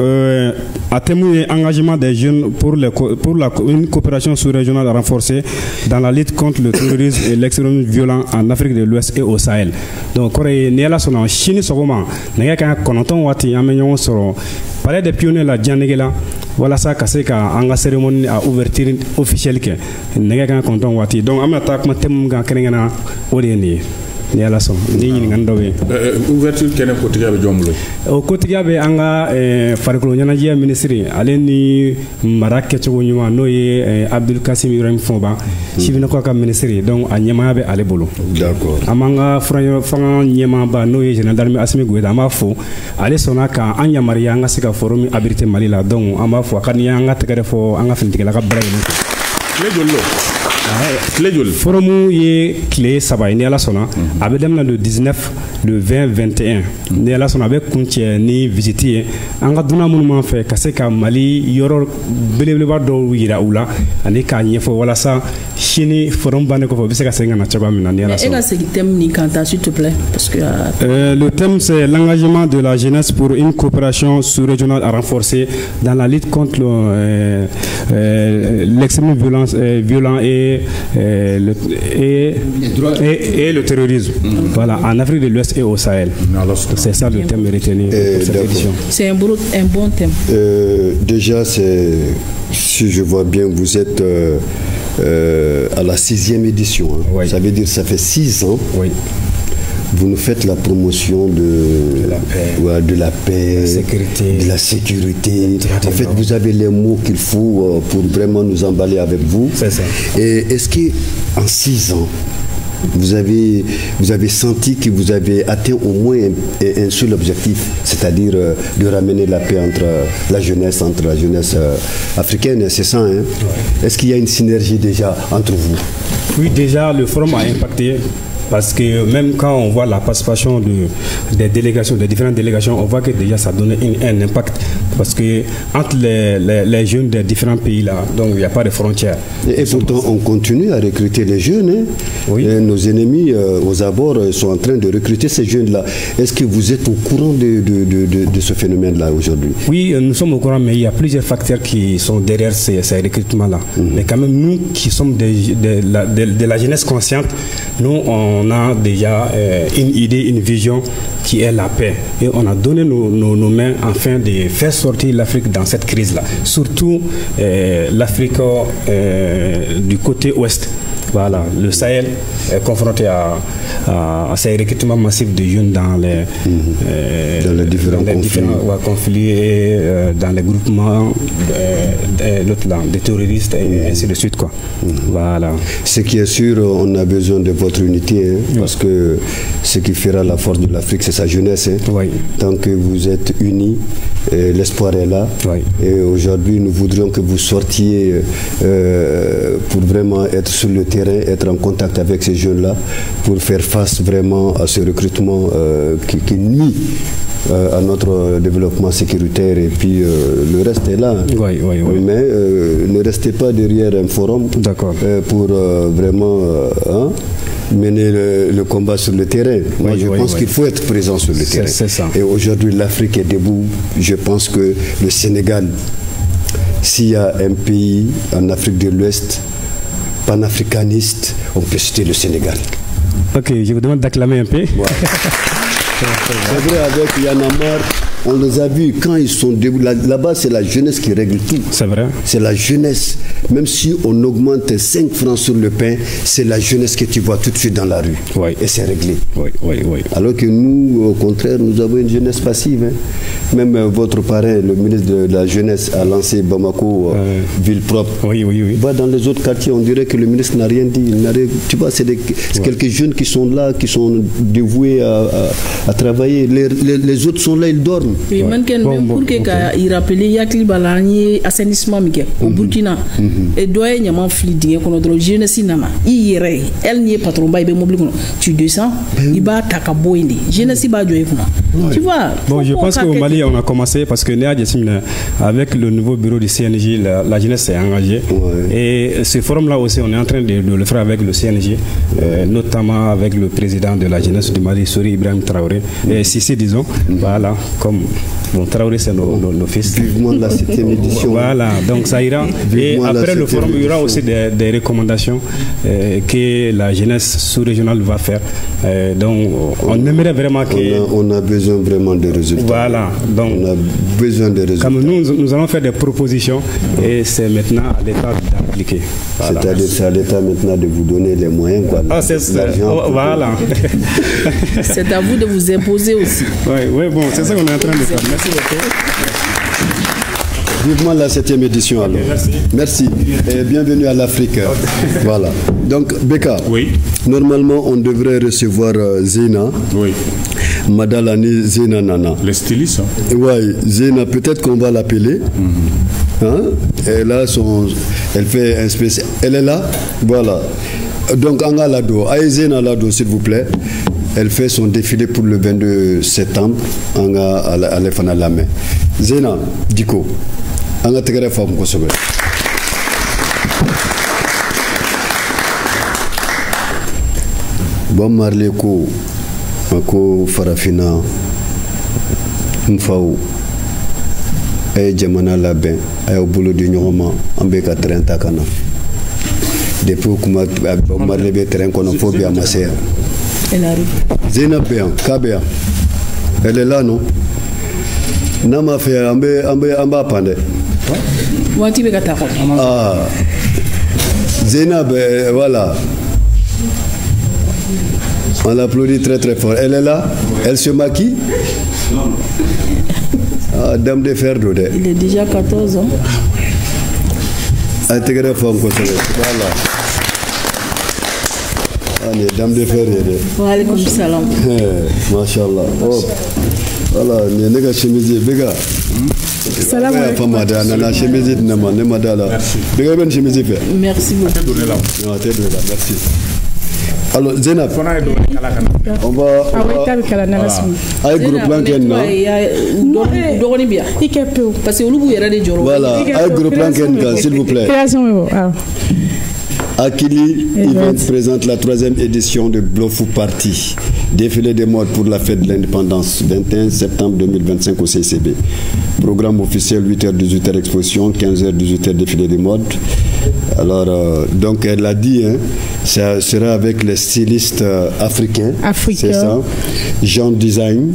a témoigné engagement des jeunes pour une coopération sous-régionale renforcée dans la lutte contre le terrorisme et l'extrémisme violent en Afrique de l'Ouest et au Sahel. Donc, Corée Niala Sono, Chine Sogoma, Nagaka Konoton Wati, Amignon Soro, Palais des Pionniers, la Djanegela, voilà ça, Kaseka, Anga cérémonie à ouverture officielle, Nagaka Konoton Wati. Donc, Amata Matemga Kerengana, Odeni. Ni ala son ni ngando be ouverture kene ko tigabe jomlo o ko tigabe anga farikolo nyanaji ministre ale ni marake to nyuma no ye Abdul Kasim Ibrahim Fomba sibina ko ka ministre donc a nyama be ale bolo d'accord amanga fanga nyama ba no ye general d'armée Assimi Goïta ama fo ale sona ka anya maria anga sika forum habilité Mali la donc ama fo kan anga tegere fo anga fintigela ka braille le jollo le forum ye clé saba ni ala sona abe demna le 19 le 20 21 ni ala sona abe kunche ni visiter anga duna monument fait kase ka Mali yoro belebeleba do yira ula ani ka nyefo wala sa chini forum bane ko fo bise ka senga na chaba mina ni ala sona. Et le thème ni kanta s'il te plaît parce que le thème c'est l'engagement de la jeunesse pour une coopération sous-régionale à renforcer dans la lutte contre l'extrémisme violent et le terrorisme. Voilà, en Afrique de l'Ouest et au Sahel. C'est ça le thème retenu pour cette édition. C'est un bon thème. Déjà, si je vois bien, vous êtes à la 6e édition. Hein. Oui. Ça veut dire que ça fait 6 ans. Oui. Vous nous faites la promotion de la paix, de la sécurité. En fait, vous avez les mots qu'il faut pour vraiment nous emballer avec vous. C'est ça. Et est-ce qu'en 6 ans, vous avez senti que vous avez atteint au moins un seul objectif, c'est-à-dire de ramener la paix entre la jeunesse africaine, c'est ça, hein? Ouais. Est-ce qu'il y a une synergie déjà entre vous? Oui, déjà, le forum a impacté. Parce que même quand on voit la participation des délégations, des différentes délégations, on voit que déjà ça donne un impact. Parce que entre les jeunes des différents pays là, donc il n'y a pas de frontières. Et pourtant on continue à recruter les jeunes. Hein? Oui. Et nos ennemis aux abords sont en train de recruter ces jeunes-là. Est-ce que vous êtes au courant de ce phénomène-là aujourd'hui? Oui, nous sommes au courant, mais il y a plusieurs facteurs qui sont derrière ces recrutements-là. Mais quand même, nous qui sommes de la jeunesse consciente, nous on a déjà une idée, une vision qui est la paix. Et on a donné nos mains afin de faire sortir l'Afrique dans cette crise-là. Surtout l'Afrique du côté ouest. Voilà, le Sahel est confronté à ces recrutements massifs de jeunes dans les différents conflits et dans les groupements des terroristes et ainsi de suite, quoi. Voilà. Ce qui est sûr, on a besoin de votre unité, hein, parce que ce qui fera la force de l'Afrique, c'est sa jeunesse. Hein. Oui. Tant que vous êtes unis, l'espoir est là. Oui. Et aujourd'hui, nous voudrions que vous sortiez pour vraiment être sur le terrain, être en contact avec ces jeunes-là, pour faire face vraiment à ce recrutement qui nuit à notre développement sécuritaire, et puis le reste est là. Oui. Mais ne restez pas derrière un forum pour vraiment mener le combat sur le terrain. Moi, je pense qu'il faut être présent sur le terrain. C'est ça. Et aujourd'hui, l'Afrique est debout. Je pense que le Sénégal, s'il y a un pays en Afrique de l'Ouest panafricaniste, on peut citer le Sénégal. Ok, je vous demande d'acclamer un peu. Ouais. C'est vrai, avec Y'en a marre, on les a vus quand ils sont debout. Là-bas, c'est la jeunesse qui règle tout. C'est vrai. C'est la jeunesse. Même si on augmente 5 francs sur le pain, c'est la jeunesse que tu vois tout de suite dans la rue. Oui. Et c'est réglé. Oui. Alors que nous, au contraire, nous avons une jeunesse passive. Hein. Même votre parrain, le ministre de la Jeunesse, a lancé Bamako, ville propre. Oui. Va dans les autres quartiers, on dirait que le ministre n'a rien dit. Tu vois, c'est quelques jeunes qui sont là, qui sont dévoués à travailler. Les autres sont là, ils dorment. Et même pour que il rappelle yakli balani assainissement mike au Burkina et doit y avoir fli dingue qu'on a jeunesse nama ire elle n'y est patron ba ibe mobile tu descends il va takabo indi jeunesse ba joye tu vois. Bon, je pense qu'au Mali on a commencé parce que avec le nouveau bureau du CNJ la jeunesse s'est engagée et ce forum là aussi on est en train de le faire avec le CNJ notamment avec le président de la jeunesse du Mali, Sori Ibrahim Traoré et Sissi disons voilà comme bon, Traoré c'est nos fils. Vivement la 7e édition. Voilà, donc ça ira. Et après le forum, il y aura aussi des recommandations que la jeunesse sous-régionale va faire. Donc on aimerait vraiment que... On a besoin vraiment de résultats. Voilà, donc on a besoin de résultats. Comme nous allons faire des propositions et c'est maintenant à l'État d'appliquer. Voilà. C'est-à-dire c'est à l'État maintenant de vous donner les moyens. Quoi. Ah, c'est ça. Voilà. C'est à vous de vous imposer aussi. Oui, bon, c'est ça qu'on est en train de faire. Merci beaucoup. Vivement la 7e édition alors. Merci. Et bienvenue à l'Afrique. Voilà. Donc, Beka, normalement, on devrait recevoir Zena. Oui. Madalani Zena Nana. Les stylistes. Oui, Zena, peut-être qu'on va l'appeler. Hein? Et là, elle fait un spécial. Elle est là. Voilà. Donc, Anga Lado, Zena Lado, s'il vous plaît. Elle fait son défilé pour le 22 septembre. Anga Alefana Lame. Zena, Diko. Anga Tegare Fam Kosobe. Bon Marley ko farafina mfaw ay jamana labin ay bolo di ñoma ambe ka 30 kana depuis kuma Bon Marley be terrain kono phobia maser elle arrive Zainab Béan Kabea elle est là non nama fait amba pande wati be kata ko Zainab voilà. On l'applaudit très très fort. Elle est là. Elle se maquille. Dame de fer d'Odé. Il est déjà 14 ans. Intégré femme comme ça. Voilà. Allez, dame de fer. Wa alaykoum salam. Machallah. Oh. Voilà, il y a une chemise. Béga. Salam alaikum. Merci. Merci beaucoup. Merci. Alors, Zénab, on va. Avec groupe plan Ken, non? Voilà, avec groupe plan Ken, s'il vous plaît. Akili Event présente la 3e édition de Blofou Party, défilé des modes pour la fête de l'indépendance, 21 septembre 2025 au CCB. Programme officiel 8h-18h exposition, 15h-18h défilé des modes. Alors, donc elle l'a dit, hein, ça sera avec les stylistes africains. C'est ça. Jean Design,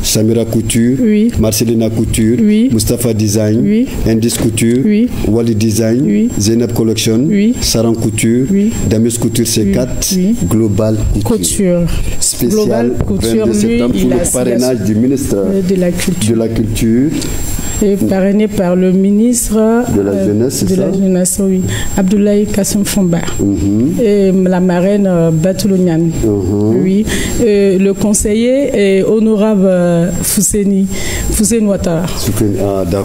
Samira Couture, Marcelina Couture, Mustapha Design, Indice Couture, Wally Design, Zainab Collection, Saran Couture, Damus Couture C4, Global Couture. Spécial 22 septembre pour le parrainage du ministre de la Culture. Et parrainé par le ministre de la Jeunesse, oui, Abdoulaye Kassim Fomba, et la marraine Batoulonian, oui, et le conseiller est honorable Fousseni Ouattara.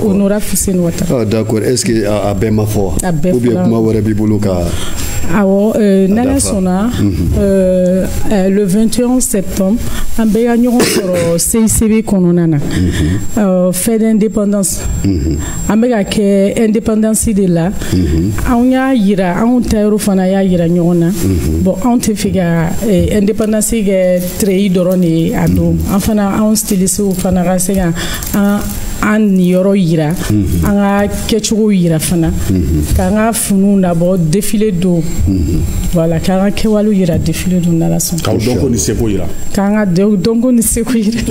Honorable Fousseni Ouattara. Ah, d'accord. Est-ce que à Bemafo ou bien comment vous avez alors, Nana Sona, le 21 septembre, en Béagnon sur CICB Kononana, fait d'indépendance. En Béagnon, indépendance de là, on y a ira, on t'aérofana ya ira nyona. Bon, on te fait indépendance très idorone à nous. Enfin, on stylise ou fanara c'est an yoro yira an ka kɛcogo yira fana k'an ka funu nabɔ défilé do voilà k'an ka kɛwalew yira défilé do n'ala sɔn k'aw dɔnko ni seko yira k'an ka dɔnko ni seko yira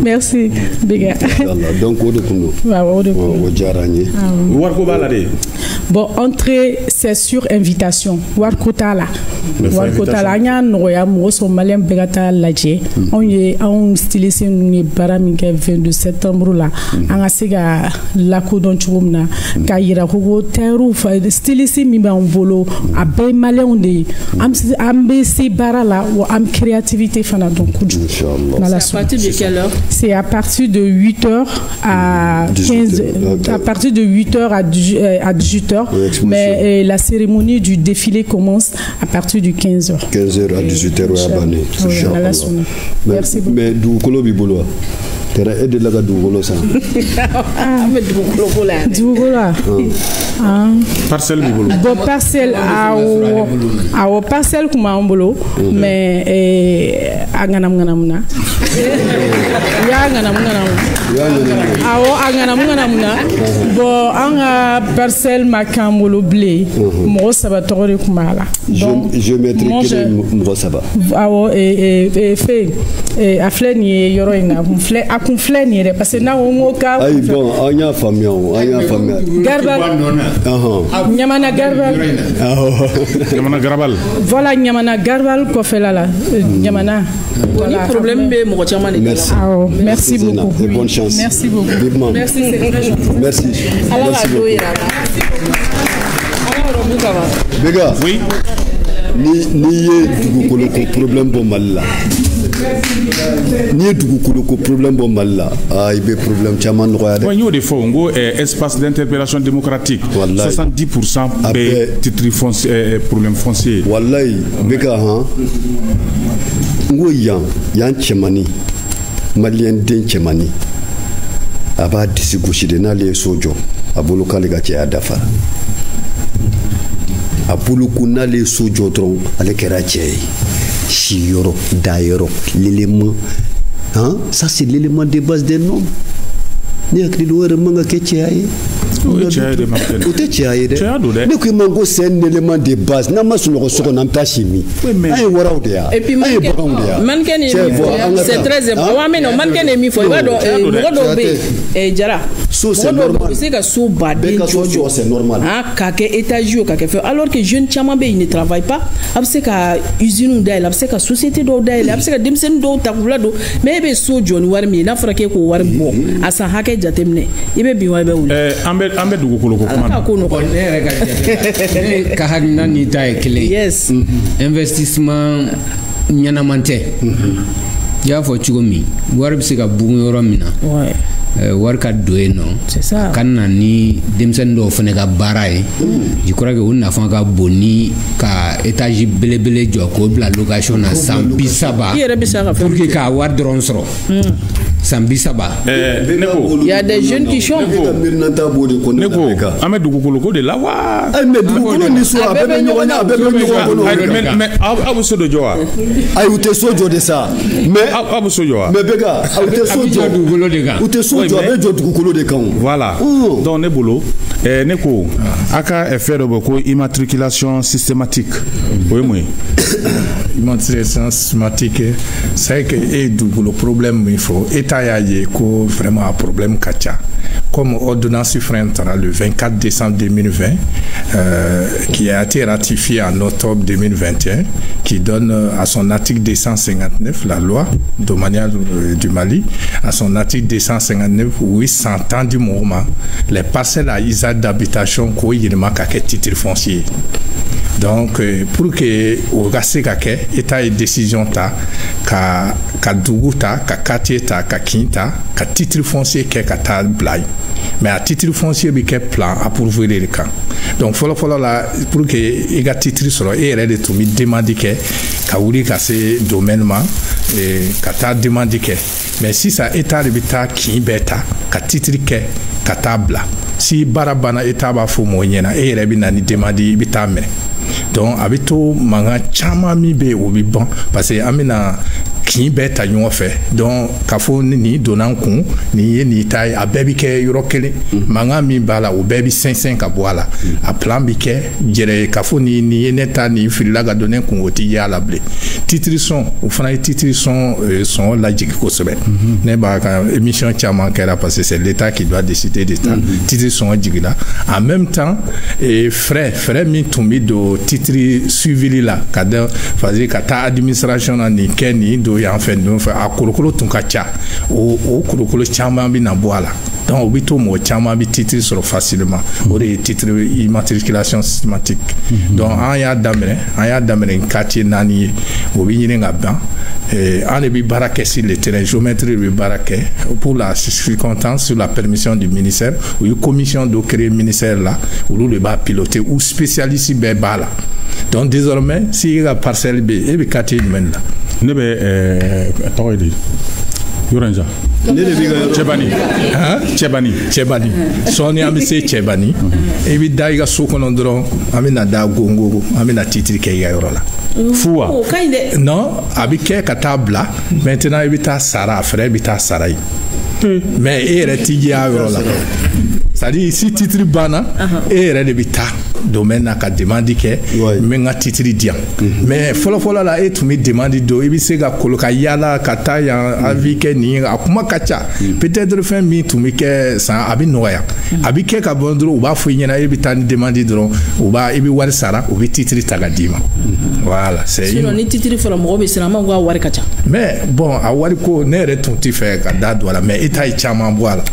merci Bega donc o de kun don o diyara n ye wariko b'a la de bon entrée c'est sur invitation. Warkota la. Warkota la. Anya noya mo so malien begata laje. On styliste ni baraminke 22 septembre la. Anga sega la ko don chumna. Ka yira ko teru fa styliste mi ba bolo abe malien de ambe si barala ou am créativité fana donc inchallah. C'est à partir de quelle heure? C'est à partir de 8h à 15 à partir de 8h à 18h, mais la cérémonie du défilé commence à partir de 15h. 15h à 18h merci beaucoup. Mais du kolobi bolo tera aide la du bolo ça. Mais du bolo parcelle du bolo. Bon parcelle à parcelle kuma bolo mais anganam na ya anganam bon anga parcelle makambolo blé mo saba tore kuma la donc je mettrai mo saba awo et fait a fleni yoro ina akun fleni parce que na o ka ay bon anya famia garbal nyamana garbal voilà nyamana garbal ko felala nyamana voilà problème be mo chama ni merci beaucoup et bonne chance merci beaucoup vivement. Merci, c'est très gentil merci Bega oui ni ye dugu ko problème bo malla ni dugu ko problème bo malla ay be problème chama no ya de on de fo ngo espace d'interpellation démocratique 70% be titre foncier problème foncier wallahi Bega ngo yan chemani malien den chemani aba disi goshi de nale sojo abulu kale ga ci adafa abulu kunale sojo tron ale kera ci Chiyoro, d'ailleurs, l'élément, hein, ça c'est l'élément de base des noms. Ni akiliwere manga kechiaye. Ute chiaye de. Ne ku mango c'est un élément de base. Na masuno ko soko nam tashimi. Ay wara udia. Et puis manken c'est très important. Mais non manken mi fo ba do be jara. So c'est normal. C'est que so bad jojo. C'est normal. Ah ka ke étage ka ke fait alors que jeune chama be il ne travaille pas. Abse ka usine d'elle, abse ka société do d'elle, abse ka demsen do takula do. Mais be so joni war mi na fara ke ko war bo. Asa hake jatemne. Ibe biwa be wuli. Ambe dugu kolo ko kuma. Ka hakina ni ta ekele. Yes. Investissement nyanamante. Ya fo chugomi. War bi se ka bugun yoro mina. Ouais. War ka doye non. C'est ça. Kana ni demsen do fene ka barai. Je crois que on na fa ka boni ka étage belebele jo ko la location na sambisaba. Pour que ka war dron sro. Sambisaba. Il y a des jeunes qui chantent. Neko, Ahmed Dougoukoloko de la wa. Mais Dougoukoloko ni so abebe nyonya mais abu sodo joa. Ay ute sojo de ça. Mais abu sojo. Mais bega, ute sojo Dougoukoloko de ga. Ute sojo abe jo Dougoukoloko de kan. Voilà. Donc ne bolo neko aka faire beaucoup immatriculation systématique. Oui moi. Immatriculation systématique c'est que et le problème il faut étayer ko vraiment un problème kacha comme ordonnance suffragante le 24 décembre 2020 qui a été ratifiée en octobre 2021 qui donne à son article 259 la loi domaniale du Mali à son article 259 800 ans du moment les parcelles à usage d'habitation ko yirma ka titre foncier. Donc pour que au gase kake état et décision ta ka duguta ka quartier ta ka kinta ka titre foncier ke ka ta blay mais à titre foncier bi ke plan à pourvoir les camps. Donc follow la pour que ega titre sur et de tout mi demander ke ka wuri ka se domaine ma et ka ta demander ke mais si ça état de bita ki beta ka titre ke ka ta bla si barabana état ba fo mo nyena e rebi na ni demander bita me. Donc avec tout manga chama mi be obi bon parce que amina kin bɛɛ ta ɲɔgɔn fɛ donc k'a fɔ ni donna n kun nin ye nin ta ye a bɛɛ bi kɛ yɔrɔ kelen mankan min b'a la o bɛɛ bi sɛnsɛn ka bɔ a la a plan bi kɛ jɛrɛ k'a fɔ nin ye ne ta nin filila ka don ne kun o ti ye a la bilen titre sɔn o fana ye titre sɔn lajigi kosɛbɛ ne b'a ka émission caman kɛra parce que c'est l'état qui doit décider de ta titre sɔn jigila en même temps frais min tun bi don titre suivi la ka taa administration na nin kɛ nin don yan fɛ nin fɛ a kolokolo tun ka ca o kolokolo caman bi na bɔ a la donc o bi to mɔgɔ caman bi titre sɔrɔ facilement o de ye titre immatriculation systématique donc an y'a daminɛ quartier 4 ye o bi ɲini ka ban an de bi baara kɛ sur le terrain géomètre bi baara kɛ pour la circonstance sur la permission du ministère o ye commission dɔ créer ministère la olu de b'a piloter ou spécialiste bɛɛ b'a la donc désormais si ka parcelle bɛ e bɛ quartier jumɛn la ne bɛ tɔgɔ ye di Yoranza Cɛbani sɔɔni an bɛ se Cɛbani i bɛ da i ka so kɔnɔ dɔrɔn an bɛ na da gongo an bɛ na titre kɛ i ka yɔrɔ la fu wa non a bɛ kɛ ka taa bila maintenant i bɛ taa sara a fɛrɛ bɛ taa sara yen mais e yɛrɛ t'i jɛ a yɔrɔ la c'est-à-dire si titre banna e yɛrɛ de bɛ taa domaine na ka demande kɛ n bɛ n ka titre di yan mais fɔlɔfɔlɔ la e tun bɛ demande don i bɛ se ka kolo ka yaala ka taa yan avis kɛ nin a kuma ka ca peut-être fɛn min tun bɛ kɛ san a bɛ nɔgɔya a bɛ kɛ ka bɔ dɔrɔn u b'a fɔ i ɲɛna e bɛ taa ni demande dɔrɔn i bɛ wari sara u bɛ titre ta ka d'i ma voilà c'est sinon ni titre fɔlɔ mɔgɔ bɛ siran an b'a wari ka ca mais bon a wari ko ne yɛrɛ tun tɛ fɛ ka da don a la mais e ta ye caman bɔ a la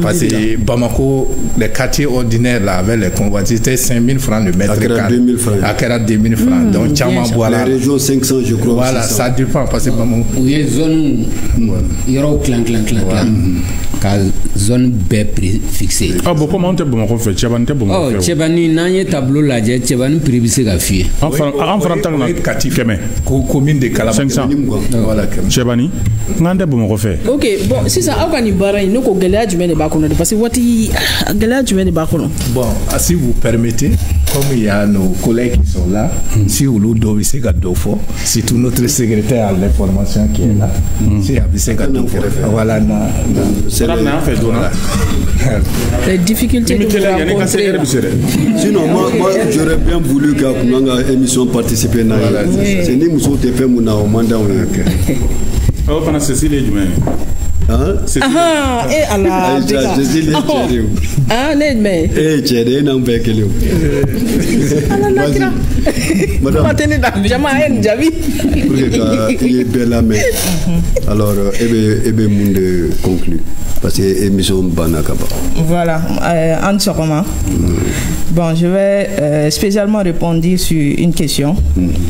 parce que Bamako les quartiers ordinaires là avec les convoitises c'était 5 000 francs le mètre carré. À 2 000 francs. Donc, Tchama Boala. La région 500, je crois. Voilà, ça dépend. Parce que il y a une zone. Il y a une zone fixée. Ah, bon, comment tu as fait Tchébani? Oh, Tchébani, n'a pas tableau là, Tchébani privé la fille. En commune de Calabas. 500. Voilà. Tchébani, n'a pas fait. Ok, bon, si ça a gagné Baray, nous, qu'on galère du mène bakono. Parce que what il galère du mène bakono. Bon, si vous permettez, comme il y a nos collègues qui sont là, si vous nous donnez ce gâteau fort, c'est tout notre secrétaire à l'information qui est là. Si vous avez gâteau fort, voilà. Les difficultés que vous rencontrez. Sinon, moi j'aurais bien voulu que notre émission participe. C'est nous qui avons fait mon mandat. Oh, pendant Cécile et Dumaine. Ah, et alors, ah, mais eh, chérie, non, pas que alors, ebe monde conclu parce que émission Banakaba. Voilà, en ce moment. Bon, je vais spécialement répondre sur une question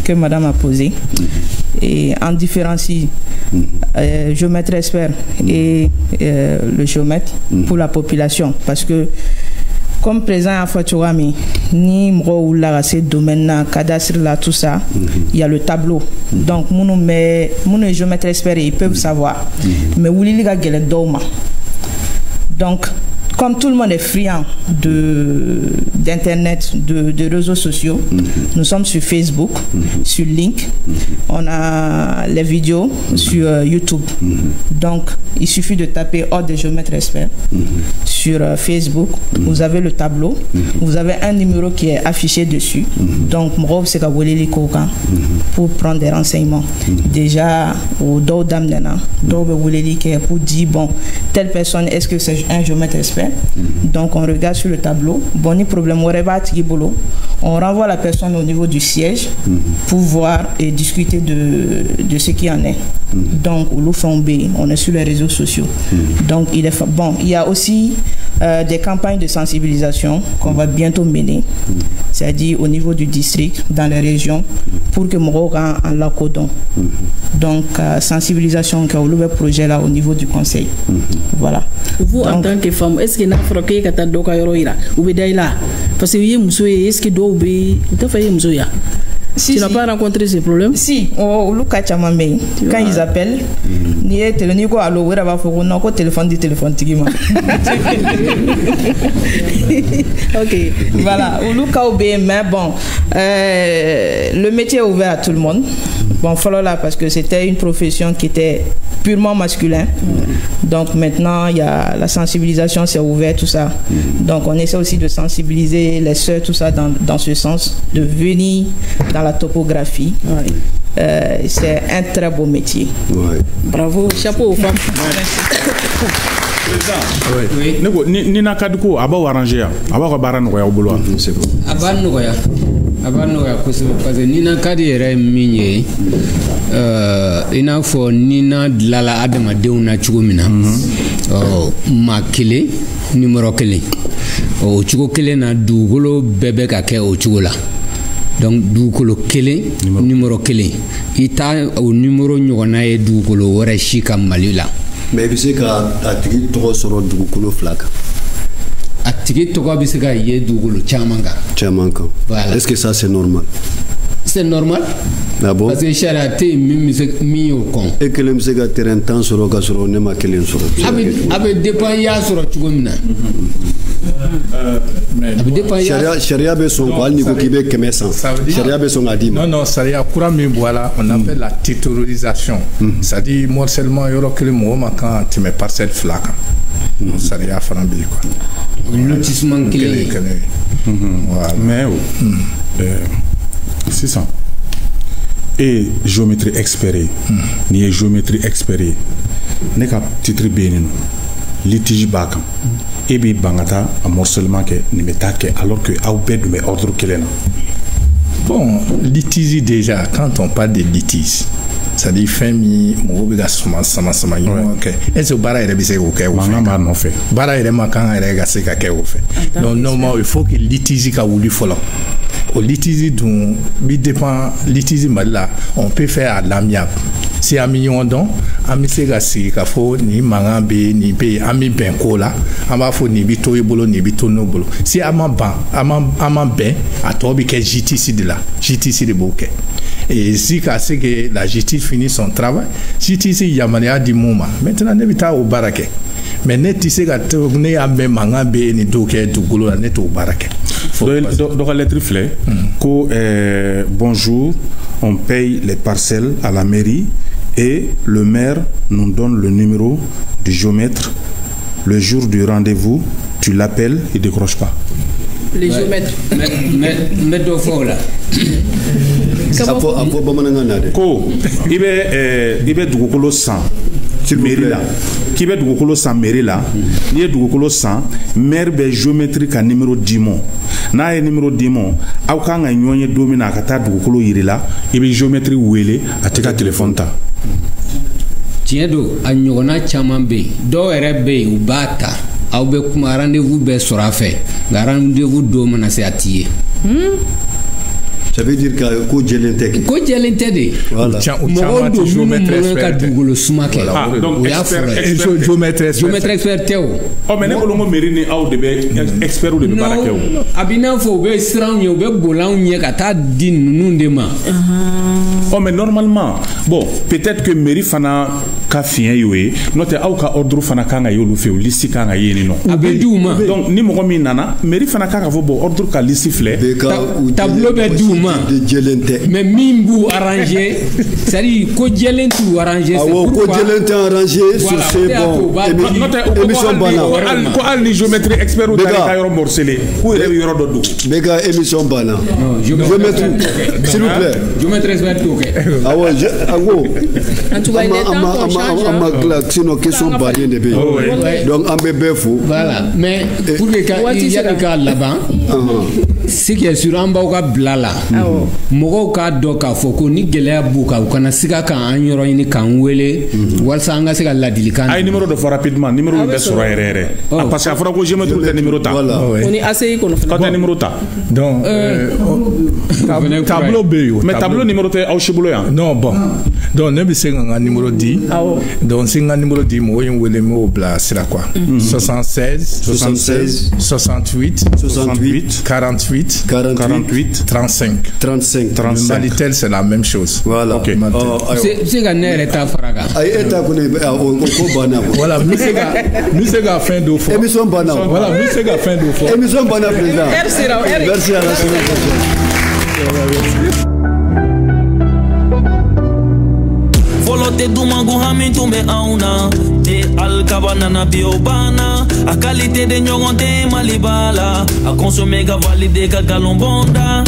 que madame a posée et en différencie géomètre expert et le géomètre pour la population parce que comme présent à Fatouami, ni mro ou la ces domaines là, cadastre là, tout ça, il y a le tableau. Donc, mon géomètre expert, ils peuvent savoir. Mais où il y a le doma. Donc, comme tout le monde est friand d'internet, de réseaux sociaux, nous sommes sur Facebook, sur Link, on a les vidéos sur YouTube. Donc, il suffit de taper Ordre des géomètres experts sur Facebook. Vous avez le tableau, vous avez un numéro qui est affiché dessus. Donc, c'est pour prendre des renseignements. Déjà, au dos d'Amnena, pour dire, bon, telle personne, est-ce que c'est un géomètre expert? Donc on regarde sur le tableau, bon ni problème on renvoie la personne au niveau du siège pour voir et discuter de ce qui en est. Donc on est sur les réseaux sociaux. Donc il y a aussi des campagnes de sensibilisation qu'on va bientôt mener, c'est-à-dire au niveau du district, dans les régions, pour que Moroga en la codon. Donc sensibilisation qui a le projet là au niveau du conseil. Voilà. Vous en tant que femme, est-ce que n'a frappé kata doka yoro ira ou là parce que y muso est-ce que do be tu fais muso ya si, tu n'as pas rencontré ces problèmes? Si, au Luka Chamame, quand ils appellent, ni téléphone allo, ou va faut qu'on a téléphone tigima. Ok, voilà, au Luka Obé, mais bon, le métier est ouvert à tout le monde. Bon, follow là, parce que c'était une profession qui était purement masculin. Donc maintenant, il y a la sensibilisation, c'est ouvert, tout ça. Donc on essaie aussi de sensibiliser les sœurs, tout ça, dans ce sens, de venir dans la topographie. C'est un très beau métier. Bravo, chapeau aux femmes. Oui. Ni na kaduko aba arranger aba ko bara no ya bolo c'est bon aba no ya parce que ni na kadi yɛrɛ min ye i n'a fɔ ni na dilala adamadenw na cogo min na ma kelen numéro kelen o cogo kelen na dugukolo bɛɛ bɛ ka kɛ o cogo la donc dugukolo kelen numéro kelen i ta o numéro ɲɔgɔnna ye dugukolo wɛrɛ si ka Mali la. Mais il sait qu'à tigi tɔgɔ sɔrɔ dugukolo fila kan. A tigi tɔgɔ bɛ se ka ye dugukolo caman kan. Caman kan. Voilà. Est-ce que ça c'est normal? C'est normal. Ah bon? Parce que sariya tɛ yen min y'o kɔn. E kelen bɛ se ka terrain tan sɔrɔ ka sɔrɔ ne ma kelen sɔrɔ. A bɛ dépend i y'a sɔrɔ cogo min na. A bɛ dépend i y'a. Sariya bɛ sɔn ko hali ni ko k'i bɛ 100 sariya bɛ sɔn k'a d'i ma. Non, sariya kura min bɔ la, on appelle la titularisation. C'est-à-dire morcellement yɔrɔ kelen mɔgɔ ma kan tɛmɛ parcelle fila kan. Sariya fana bɛ yen quoi. Lotissement kelen. Voilà. Mais c'est ça. Et géométrie expert, ni géométrie expert, ne ka titre bénin, litige bak, et bi bangata a morcellement que ni metake alors que au bed mais ordre kelena. Bon, litige déjà quand on parle de litige. C'est-à-dire famille mo be ga sama ok est-ce que bara ere bi se ko ke o fait bara ere ma kan ere ga se ka ke o fait donc normalement il faut que litige ka wuli folo au litige dont bi dépend litige là on peut faire à l'amiable si a million don ami se ga si ka fo ni manga be ni be ami ben ko la ama fo ni bi to ebolo ni bi to no bolo si ama ban ama ben a to bi ke JTC de la JTC de boke. Et si c'est que la justice finit son travail, si tu sais Yamania dit moment, maintenant ne vita au baraque. Mais ne tu sais que ne a même mangabe ni doke du golo la net au baraque. Donc la lettre fleur, bonjour, on paye les parcelles à la mairie et le maire nous donne le numéro du géomètre. Le jour du rendez-vous, tu l'appelles, il ne décroche pas. Les géomètres. Mais deux fois là. Ko ibe dugukolo san mairie la k'i bɛ dugukolo san mairie la n'i ye dugukolo san maire bɛ géométrie ka numéro d'i ma n'a ye numéro d'i ma aw kan ka ɲɔgɔn ye don min na a ka taa dugukolo yiri la i bɛ géométrie wele a tɛ ka téléphone ta. Tiɲɛ don a ɲɔgɔnna caman bɛ yen dɔw yɛrɛ bɛ yen u b'a ta aw bɛ kuma rendez-vous bɛɛ sɔrɔ a fɛ nka rendez-vous don mana se a t'i ye. Ça veut dire que ko jɛlen tɛ. Ko jɛlen tɛ de. Voilà. Mɔgɔw don minnu mɔnɛ ka dugukolo suma kɛ. Donc o y'a fɔlɔ. Géomètre expert tɛ o. Ɔ mais ne bolo ko mairie ni aw de bɛ expert de bɛ baara kɛ o. A b'i n'a fɔ u bɛ siran ɲɛ u bɛ boli anw ɲɛ ka taa di ninnu de ma. Oh mais normalement bon peut-être que mairie fana ka fiɲɛ y'o ye n'o tɛ aw ka ordre fana kan ka y'olu fɛ o liste kan ka ye nin nɔ. A bɛ di u ma. Donc ni mɔgɔ min nana mairie fana kan ka fɔ bon ordre ka liste filɛ. Tableau bɛ di u ma. Mais min b'u arranger c'est-à-dire ko jɛlen t'u arranger. Awɔ ko jɛlen tɛ arranger c'est bon. Émission banna. Ko hali ni géométrie expert u taara ka yɔrɔ morcelé k'u yɛrɛ bɛ yɔrɔ dɔ dogo. Bɛ ka émission banna. Géométrie s'il vous plaît. Géométrie expert t'o kɛ. Awɔ awɔ. En tout cas il est temps qu'on change. Ama clair sinon question barrière de bɛ yen. Donc an bɛ bɛɛ fo. Voilà mais pour que yani ka laban. Ce qui est sûr an b'aw ka bila la. Mɔgɔw k'a dɔn k'a fɔ ko ni gɛlɛya b'u kan u kana siga kan an yɔrɔ ɲini k'an wele walasa an ka se ka ladilikan. A ye numéro dɔ fɔ rapidement numéro bɛ sɔrɔ yɛrɛ yɛrɛ. Parce que a fɔra ko géométre tɛ numéro ta. O ni ACI kɔnɔ fana. K'aw tɛ numéro ta. Donc tableau bɛ yen. Mais tableau numéro tɛ aw si bolo yan. Non bon donc ne bɛ se ka n ka numéro di. Donc si n ka numéro di mɔgɔ in wele n b'o bila sira quoi. 76 68 48 35. Malitel c'est la même chose. Voilà. Ok. C'est ka ne yɛrɛ ta fara kan. Ayi e ta kɔni ko banna. Voilà n bɛ se ka fɛn dɔ fɔ. Émission banna. Voilà n bɛ se ka fɛn dɔ fɔ. Émission banna président. Merci à la semaine prochaine. Folote dumangu hami tume auna te alkabanana biobana a qualité de nyogonte malibala a consommer ga valide ga galombonda